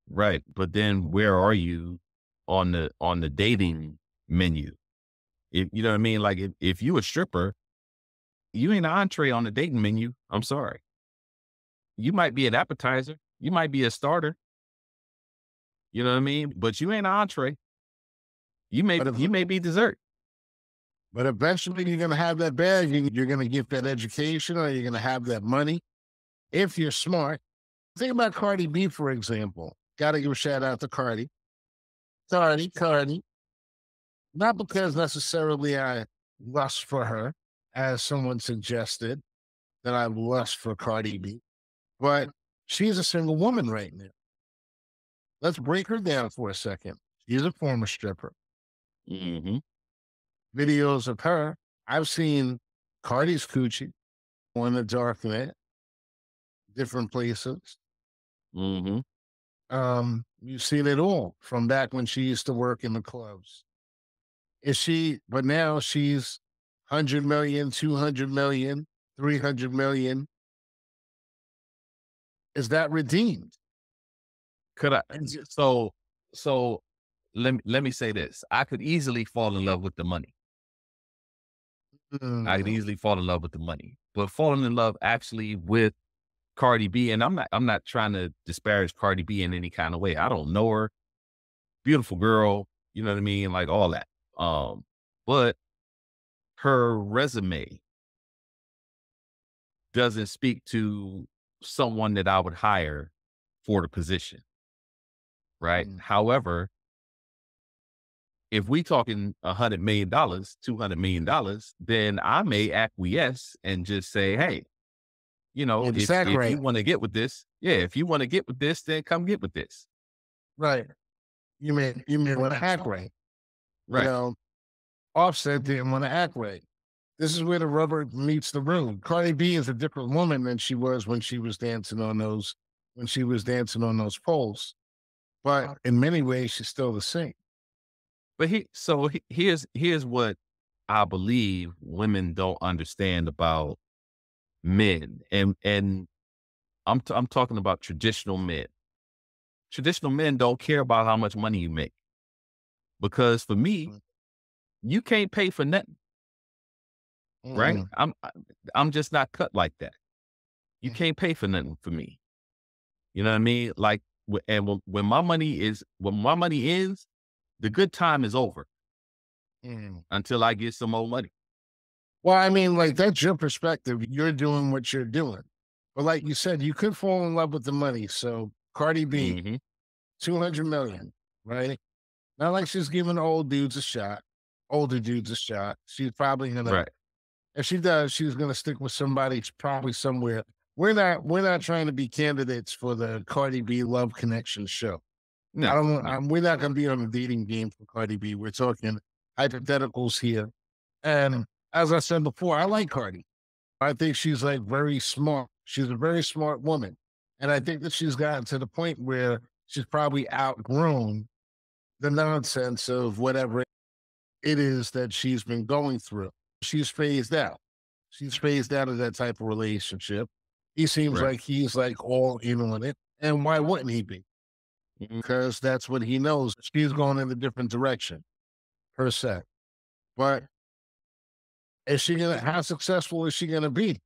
Right. But then where are you on the dating menu? If you know what I mean? Like if you a stripper, you ain't an entree on the dating menu. I'm sorry. You might be an appetizer. You might be a starter. You know what I mean? But you ain't an entree.
But if,
You may be dessert.
but eventually you're going to have that bag. You're going to get that education, or you're going to have that money if you're smart. Think about Cardi B, for example. Got to give a shout out to Cardi. Cardi. Not because necessarily I lust for her, as someone suggested that I lust for Cardi B, but she's a single woman right now. Let's break her down for a second. She's a former stripper.
Mm-hmm.
Videos of her. I've seen Cardi's coochie on the dark net, different places.
Mm-hmm.
You've seen it all from back when she used to work in the clubs. But now she's 100 million, 200 million, 300 million. Is that redeemed?
Could I? So, so let me say this. I could easily fall in love with the money. I could
Mm,
easily fall in love with the money, but falling in love actually with Cardi B, and I'm not trying to disparage Cardi B in any kind of way. I don't know her. Beautiful girl, you know what I mean? Like all that. But her resume doesn't speak to someone that I would hire for the position, right?
mm.
However, if we talking $100 million, $200 million, then I may acquiesce and just say, hey, you know,
Yeah, the sack
if you
rate.
want to get with this, yeah, if you want to get with this, then come get with this.
Right. You may want to act right. You
Right.
know, Offset didn't want to act right. This is where the rubber meets the road. Cardi B is a different woman than she was when she was dancing on those poles. But in many ways, she's still the same.
But here's what I believe women don't understand about men, and I'm talking about traditional men. Traditional men don't care about how much money you make, because for me,
Mm,
you can't pay for nothing, right?
mm,
I'm just not cut like that. You
mm,
can't pay for nothing for me. You know what I mean? Like, and when my money ends, the good time is over
mm.
until I get some more money.
Well, I mean, like that's your perspective. You're doing what you're doing. But like you said, you could fall in love with the money. So Cardi B,
Hmm.
200 million, right? Not like she's giving old dudes a shot, older dudes a shot. She's probably gonna,
Right.
if she does, she's gonna stick with somebody probably somewhere. We're not trying to be candidates for the Cardi B Love Connection show. I
No,
don't.
no.
We're not gonna be on a dating game for Cardi B. We're talking hypotheticals here. And as I said before, I like Cardi. I think she's like very smart. She's a very smart woman. And I think that she's gotten to the point where she's probably outgrown the nonsense of whatever it is that she's been going through. She's phased out. She's phased out of that type of relationship. He seems
Right.
like he's like all in on it. And why wouldn't he be?
Mhm.
Because that's what he knows. She's going in a different direction, per se. But how successful is she gonna be?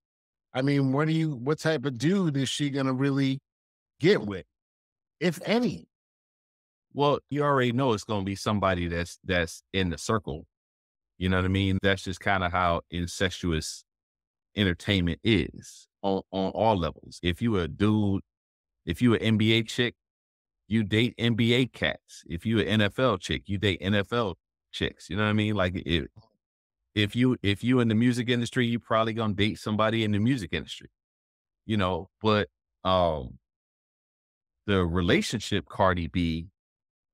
I mean, what type of dude is she gonna really get with, if any?
Well, you already know it's going to be somebody that's in the circle. You know what I mean? That's just kind of how incestuous entertainment is on all levels. If you a dude, if you an NBA chick, you date NBA cats. If you an NFL chick, you date NFL chicks. You know what I mean? Like if you in the music industry, you probably gonna date somebody in the music industry. You know, but um the relationship Cardi B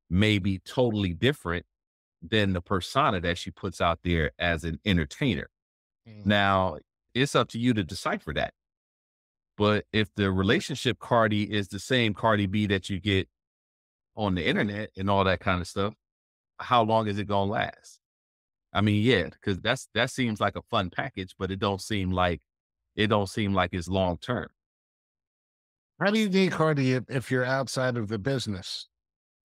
may be totally different than the persona that she puts out there as an entertainer.
Mm,
Now, it's up to you to decipher that. But if the relationship Cardi is the same Cardi B that you get on the internet and all that kind of stuff, how long is it going to last? I mean, yeah, because that seems like a fun package, but it don't seem like it's long term.
How do you decode it if you're outside of the business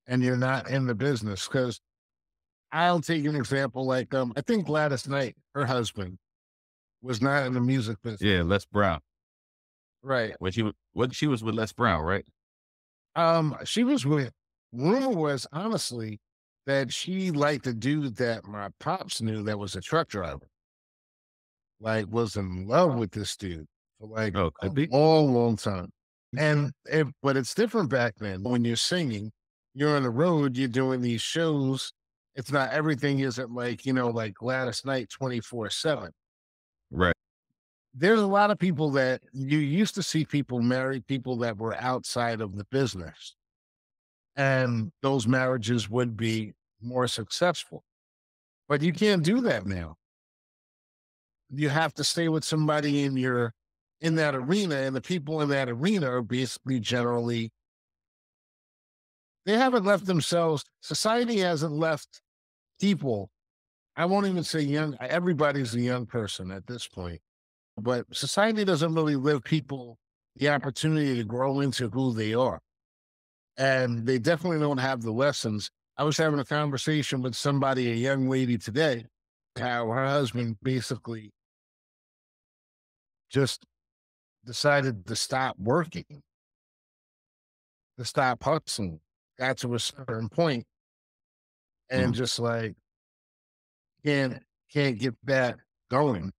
and you're not in the business? Because I'll take an example like I think Gladys Knight, her husband, was not in the music business.
Yeah, Les Brown.
Right.
She was with Les Brown, right?
She was with rumor was honestly that she liked a dude that my pops knew that was a truck driver. Like was in love with this dude for like
Oh,
a
could be.
long, long time. And but it's different back then. When you're singing, you're on the road, you're doing these shows. It's not everything isn't like, like Gladys Knight 24/7.
Right.
There's a lot of people that you used to see people marry people that were outside of the business. And those marriages would be more successful. But you can't do that now. You have to stay with somebody in that arena, and the people in that arena are basically generally they haven't left themselves. Society hasn't left people. I won't even say young. Everybody's a young person at this point, but society doesn't really give people the opportunity to grow into who they are, and they definitely don't have the lessons. I was having a conversation with somebody, a young lady today, how her husband basically just decided to stop working, to stop hustling, got to a certain point and
Mhm.
just like can't can't get that going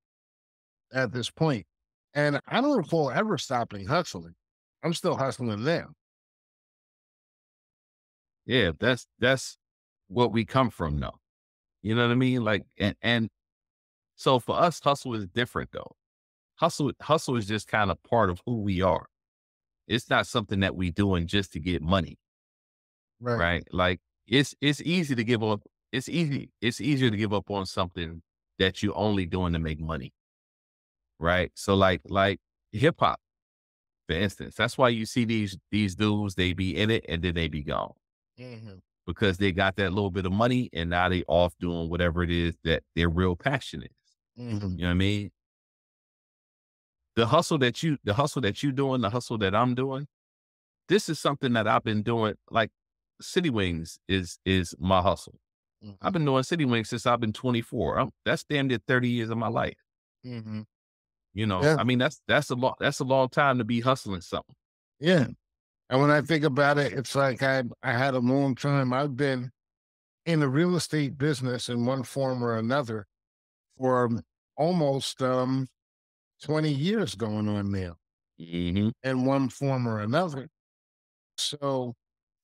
at this point. And I don't recall ever stopping hustling. I'm still hustling now.
Yeah, that's what we come from though. You know what I mean? Like and so for us, hustle is different though. Hustle is just kind of part of who we are. It's not something that we doing just to get money,
Right.
right? Like it's easy to give up. It's easier to give up on something that you only doing to make money, right? So like hip hop, for instance, that's why you see these dudes, they be in it and then they be gone
Hmm.
because they got that little bit of money and now they off doing whatever it is that their real passion is.
Hmm.
You know what I mean? The hustle that you doing, the hustle that I'm doing, this is something that I've been doing. Like City Wings is my hustle. I've
Hmm.
been doing City Wings since I've been 24. That's damn near 30 years of my life.
Hmm.
You know,
Yeah.
I mean, that's a long time to be hustling something.
Yeah. And when I think about it, it's like I had a long time. I've been in the real estate business in one form or another for almost 20 years going on now
Hmm.
in one form or another. So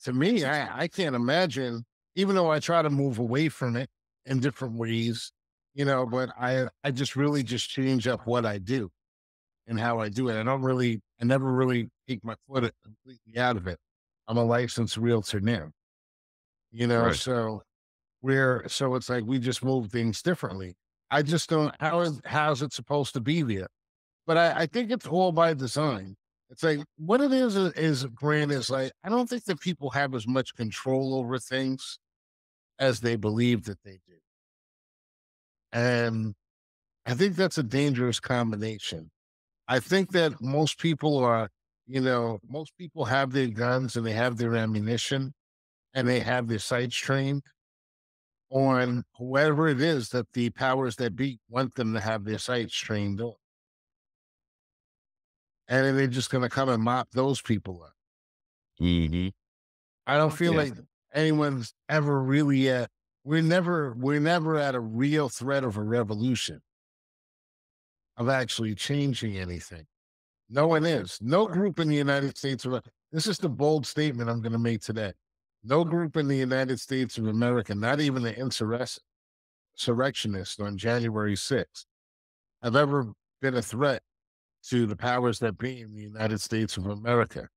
to me, I can't imagine, even though I try to move away from it in different ways, but I just really just change up what I do and how I do it. I never really take my foot completely out of it. I'm a licensed realtor now,
Right.
so so it's like we just move things differently. I just don't, how's it supposed to be there? But I think it's all by design. It's like what it is brand is like, I don't think that people have as much control over things as they believe that they do. And I think that's a dangerous combination. I think that most people have their guns and they have their ammunition and they have their sights trained on whoever it is that the powers that be want them to have their sights trained on. And then they're just going to come and mop those people up.
Hmm.
I don't feel
Yeah.
like anyone's ever really we're never at a real threat of a revolution, of actually changing anything. No one is. No group in the United States of this is the bold statement I'm going to make today. No group in the United States of America, not even the insurrectionists on January 6th, have ever been a threat to the powers that be in the United States of America.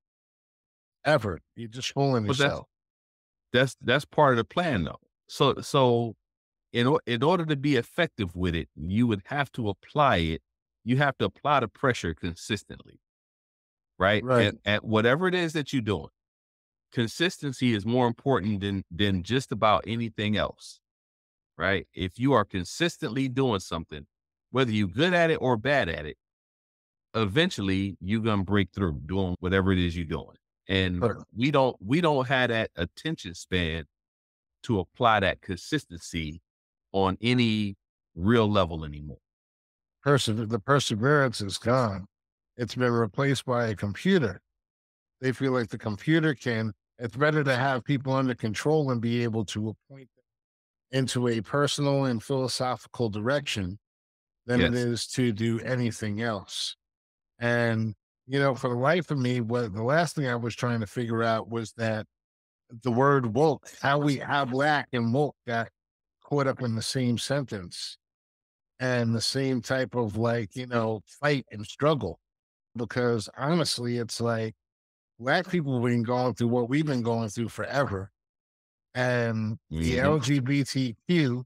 Ever. You're just fooling
But
yourself.
that's part of the plan though. So in order to be effective with it, you would have to apply it. You have to apply the pressure consistently, right?
Right.
At whatever it is that you're doing. Consistency is more important than just about anything else. right? If you are consistently doing something, whether you're good at it or bad at it, eventually you're gonna break through doing whatever it is you're doing. And
But
we don't have that attention span to apply that consistency on any real level anymore.
the perseverance is gone. It's been replaced by a computer. They feel like the computer can, it's better to have people under control and be able to appoint them into a personal and philosophical direction than it
Yes.
is to do anything else. And, for the life of me, what the last thing I was trying to figure out was that the word woke, how black and woke got caught up in the same sentence and the same type of fight and struggle. Because honestly, it's like black people have been going through what we've been going through forever. And the
Hmm.
LGBTQ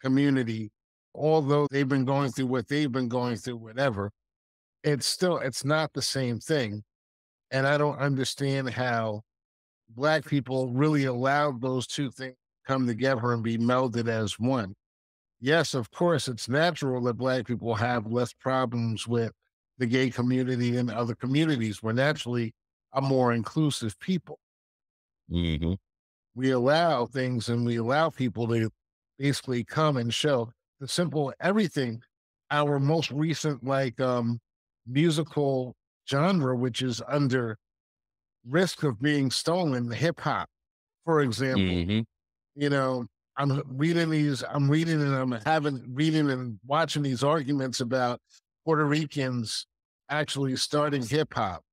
community, although they've been going through what they've been going through, whatever, it's not the same thing. And I don't understand how black people really allowed those two things to come together and be melded as one. Yes, of course, it's natural that black people have less problems with the gay community than other communities. We're naturally a more inclusive people.
Hmm.
We allow things and we allow people to basically come and show the simple everything. Our most recent musical genre, which is under risk of being stolen, hip hop, for example.
Hmm.
You know, I'm reading and I'm having reading and watching these arguments about Puerto Ricans actually starting hip hop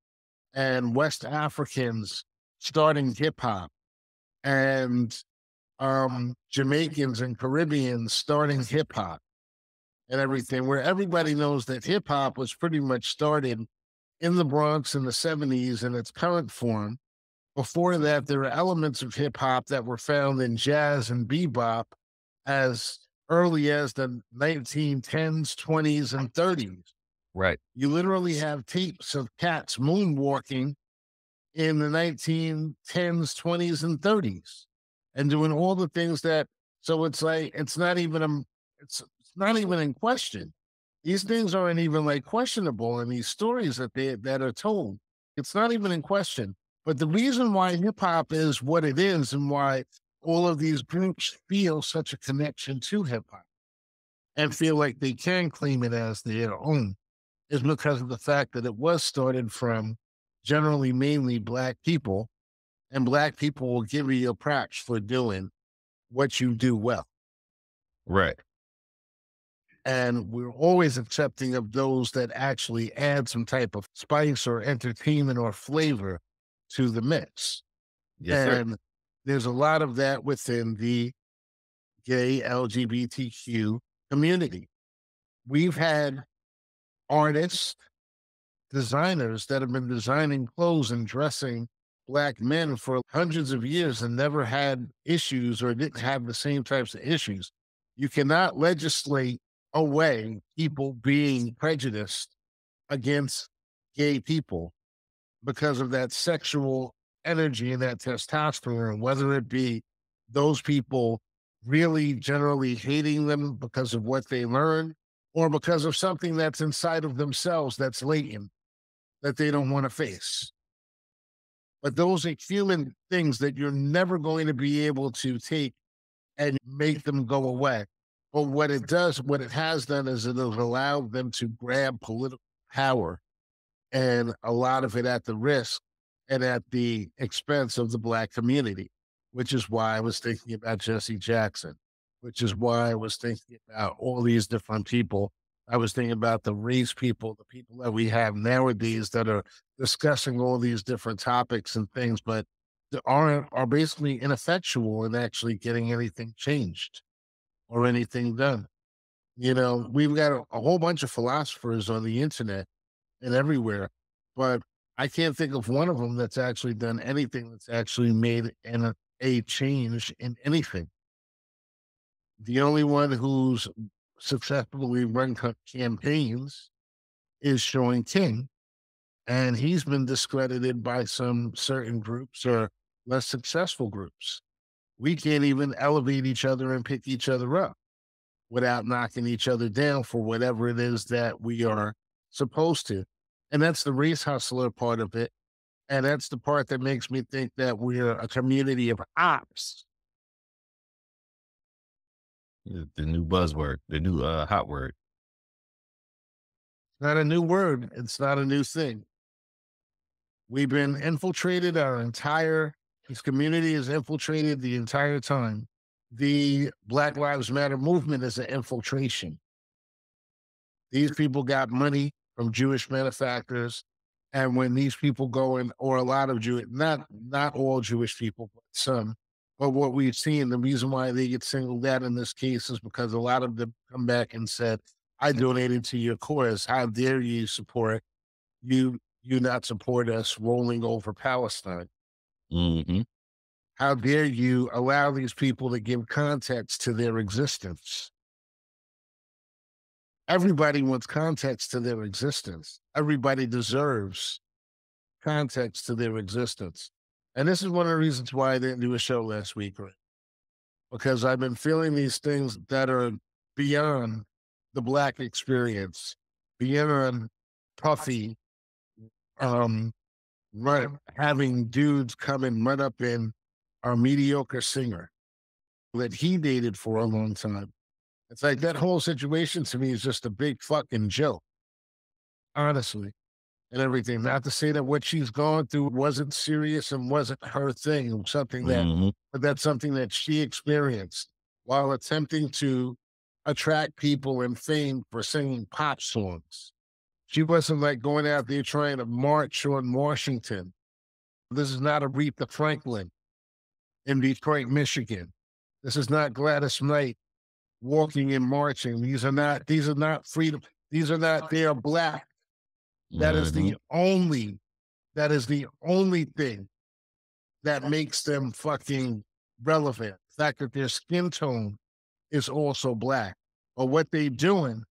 and West Africans starting hip hop and Jamaicans and Caribbeans starting hip hop and everything, where everybody knows that hip hop was pretty much started in the Bronx in the 70s in its current form. Before that, there were elements of hip hop that were found in jazz and bebop as early as the 1910s, 20s, and 30s.
Right.
You literally have tapes of cats moonwalking in the 1910s, 20s, and 30s and doing all the things that, so it's like, it's not even in question. These things aren't even like questionable in these stories that are told. It's not even in question. But the reason why hip hop is what it is and why all of these groups feel such a connection to hip hop and feel like they can claim it as their own is because of the fact that it was started from generally mainly black people, and black people will give you your props for doing what you do well.
Right.
And we're always accepting of those that actually add some type of spice or entertainment or flavor to the mix.
Yes, sir.
And there's a lot of that within the gay LGBTQ community. We've had artists, designers that have been designing clothes and dressing black men for hundreds of years and never had issues or didn't have the same types of issues. You cannot legislate away people being prejudiced against gay people because of that sexual energy and that testosterone, whether it be those people really generally hating them because of what they learned or because of something that's inside of themselves that's latent that they don't want to face. But those are human things that you're never going to be able to take and make them go away. But what it has done is it has allowed them to grab political power, and a lot of it at the risk and at the expense of the black community, which is why I was thinking about Jesse Jackson, which is why I was thinking about all these different people. I was thinking about the race people, the people that we have nowadays that are discussing all these different topics and things, but are basically ineffectual in actually getting anything changed or anything done. We've got a whole bunch of philosophers on the internet and everywhere. But I can't think of one of them that's actually done anything that's actually made a change in anything. The only one who's successfully run campaigns is Showing King, and he's been discredited by some certain groups or less successful groups. we can't even elevate each other and pick each other up without knocking each other down for whatever it is that we are supposed to. And that's the race hustler part of it. And that's the part that makes me think that we're a community of ops.
The new buzzword, the new hot word.
It's not a new word. It's not a new thing. We've been infiltrated this community is infiltrated the entire time. The Black Lives Matter movement is an infiltration. These people got money from Jewish benefactors. And when these people go in, or a lot of Jewish, not all Jewish people, but some, but what we've seen, the reason why they get singled out in this case is because a lot of them come back and said, I donated to your cause. How dare you support you not support us rolling over Palestine?
Mm-hmm.
How dare you allow these people to give context to their existence? Everybody wants context to their existence. Everybody deserves context to their existence. And this is one of the reasons why I didn't do a show last week, right? Because I've been feeling these things that are beyond the Black experience, beyond Puffy, having dudes come and run up in our mediocre singer that he dated for a long time. It's like that whole situation to me is just a big fucking joke, honestly, and everything. Not to say that what she's going through wasn't serious and wasn't her thing. It was something that, but that's something that she experienced while attempting to attract people and fame for singing pop songs. She wasn't like going out there trying to march on Washington. This is not Aretha Franklin in Detroit, Michigan. This is not Gladys Knight walking and marching. These are not freedom. These are not, they are Black. That is the only thing that makes them fucking relevant. The fact that their skin tone is also Black. But what they doing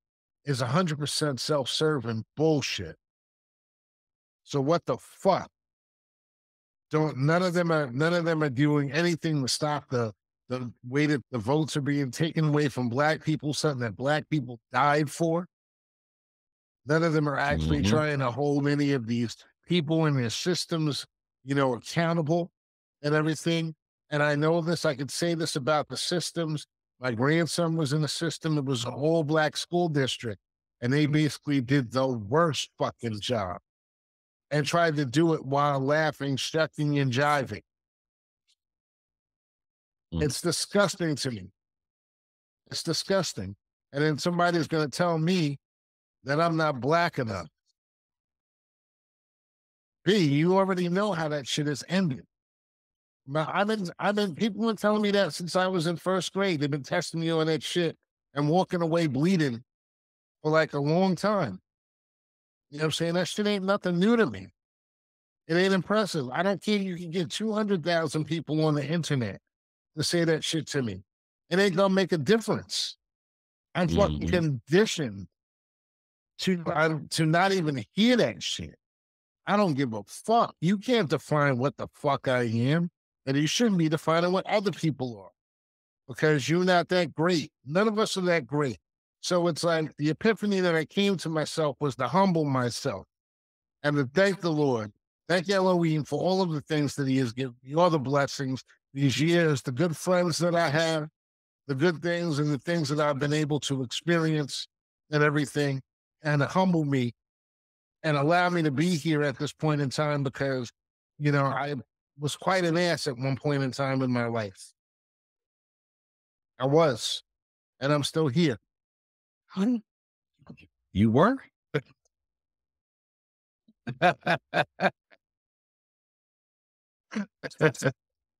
is 100% self-serving bullshit. So what the fuck? None of them are doing anything to stop the way that the votes are being taken away from Black people, something that Black people died for. None of them are actually trying to hold any of these people in their systems, accountable and everything. And I know this, I could say this about the systems. My grandson was in the system. It was an all Black school district. And they basically did the worst fucking job and tried to do it while laughing, shucking, and jiving. It's disgusting to me. It's disgusting. And then somebody's going to tell me that I'm not Black enough. B, you already know how that shit has ended. I've been, people been telling me that since I was in first grade. They've been testing me on that shit and walking away bleeding for like a long time. You know what I'm saying? That shit ain't nothing new to me. It ain't impressive. I don't care. You can get 200,000 people on the internet to say that shit to me. It ain't gonna make a difference. I'm fucking conditioned to not even hear that shit. I don't give a fuck. You can't define what the fuck I am, and you shouldn't be defining what other people are, because you're not that great. None of us are that great. So it's like the epiphany that I came to myself was to humble myself and to thank the Lord. Thank Elohim for all of the things that he has given me, all the blessings, these years, the good friends that I have, the good things and the things that I've been able to experience and everything, and to humble me and allow me to be here at this point in time, because, I was quite an ass at one point in time in my life. I was, and I'm still here.
You were?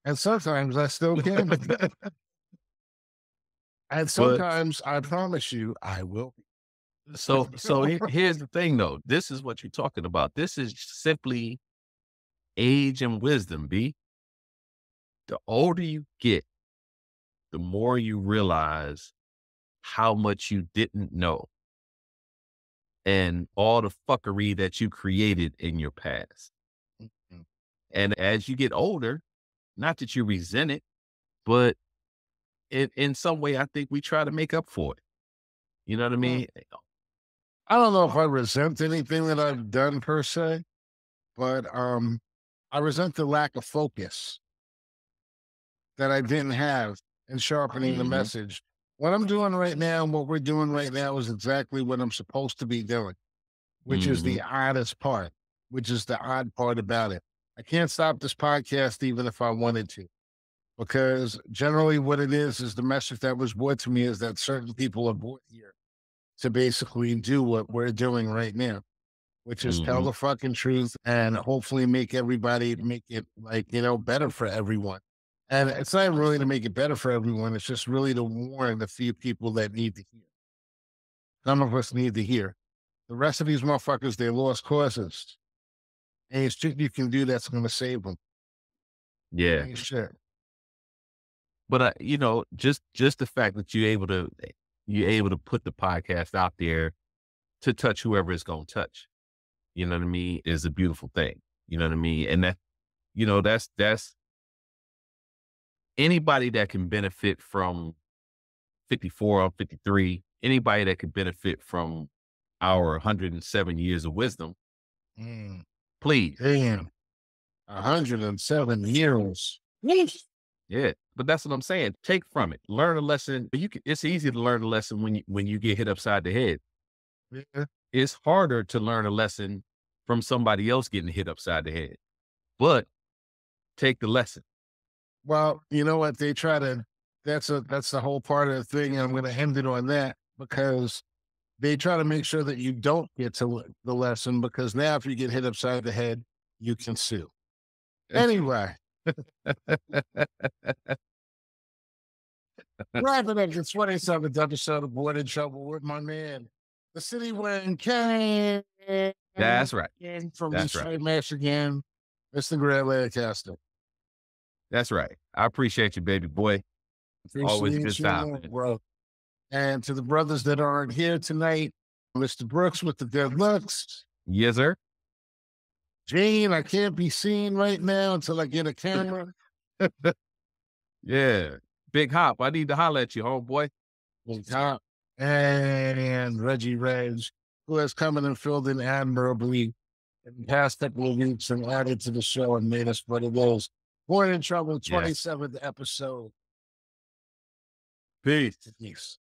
And sometimes I still can. And sometimes I promise you I will.
So here's the thing, though. This is what you're talking about. This is simply age and wisdom, B. The older you get, the more you realize how much you didn't know and all the fuckery that you created in your past. And as you get older, not that you resent it, but in some way, I think we try to make up for it. You know what I
Well,
mean?
I don't know if I resent anything that I've done per se, but I resent the lack of focus that I didn't have in sharpening the
Mhm,
message. What I'm doing right now, what we're doing right now is exactly what I'm supposed to be doing, which is
mhm,
the oddest part, which is the odd part about it. I can't stop this podcast even if I wanted to, because generally what it is the message that was brought to me is that certain people are brought here to basically do what we're doing right now, which is tell
mhm.
the fucking truth and hopefully make everybody make it like, better for everyone. And it's not really to make it better for everyone. It's just really to warn the few people that need to hear. Some of us need to hear. The rest of these motherfuckers, they lost causes. Ain't shit you can do that's going to save them.
Yeah.
Ain't shit.
But, just the fact that you're able to put the podcast out there to touch whoever it's gonna touch, you know what I mean, is a beautiful thing. You know what I mean? And that's anybody that can benefit from 54 or 53, anybody that could benefit from our 107 years of wisdom,
Mm,
please.
damn. 107 years. Yeesh.
Yeah. But that's what I'm saying. Take from it. Learn a lesson. It's easy to learn a lesson when you get hit upside the head.
Yeah.
It's harder to learn a lesson from somebody else getting hit upside the head. But take the lesson.
Well, you know what? That's the whole part of the thing. And I'm going to end it on that because they try to make sure that you don't get to the lesson because now if you get hit upside the head, you can sue. Anyway, wrapping up the 27th episode of Board in Trouble with my man, the city wearing Ken
That's right.
from
That's right.
Detroit, Michigan, Mr. Grant Lancaster.
That's right. I appreciate you, baby boy. Always a good
Appreciate
time,
you,
man.
bro. And to the brothers that aren't here tonight, Mr. Brooks with the good looks.
Yes, sir.
Gene, I can't be seen right now until I get a camera.
Yeah. Big Hop. I need to holler at you, homeboy.
On top. And Reggie Reg, who has come in and filled in admirably in the past couple of weeks and added to the show and made us what it is. Born in Trouble,
Yes.
27th episode.
Peace.
Peace.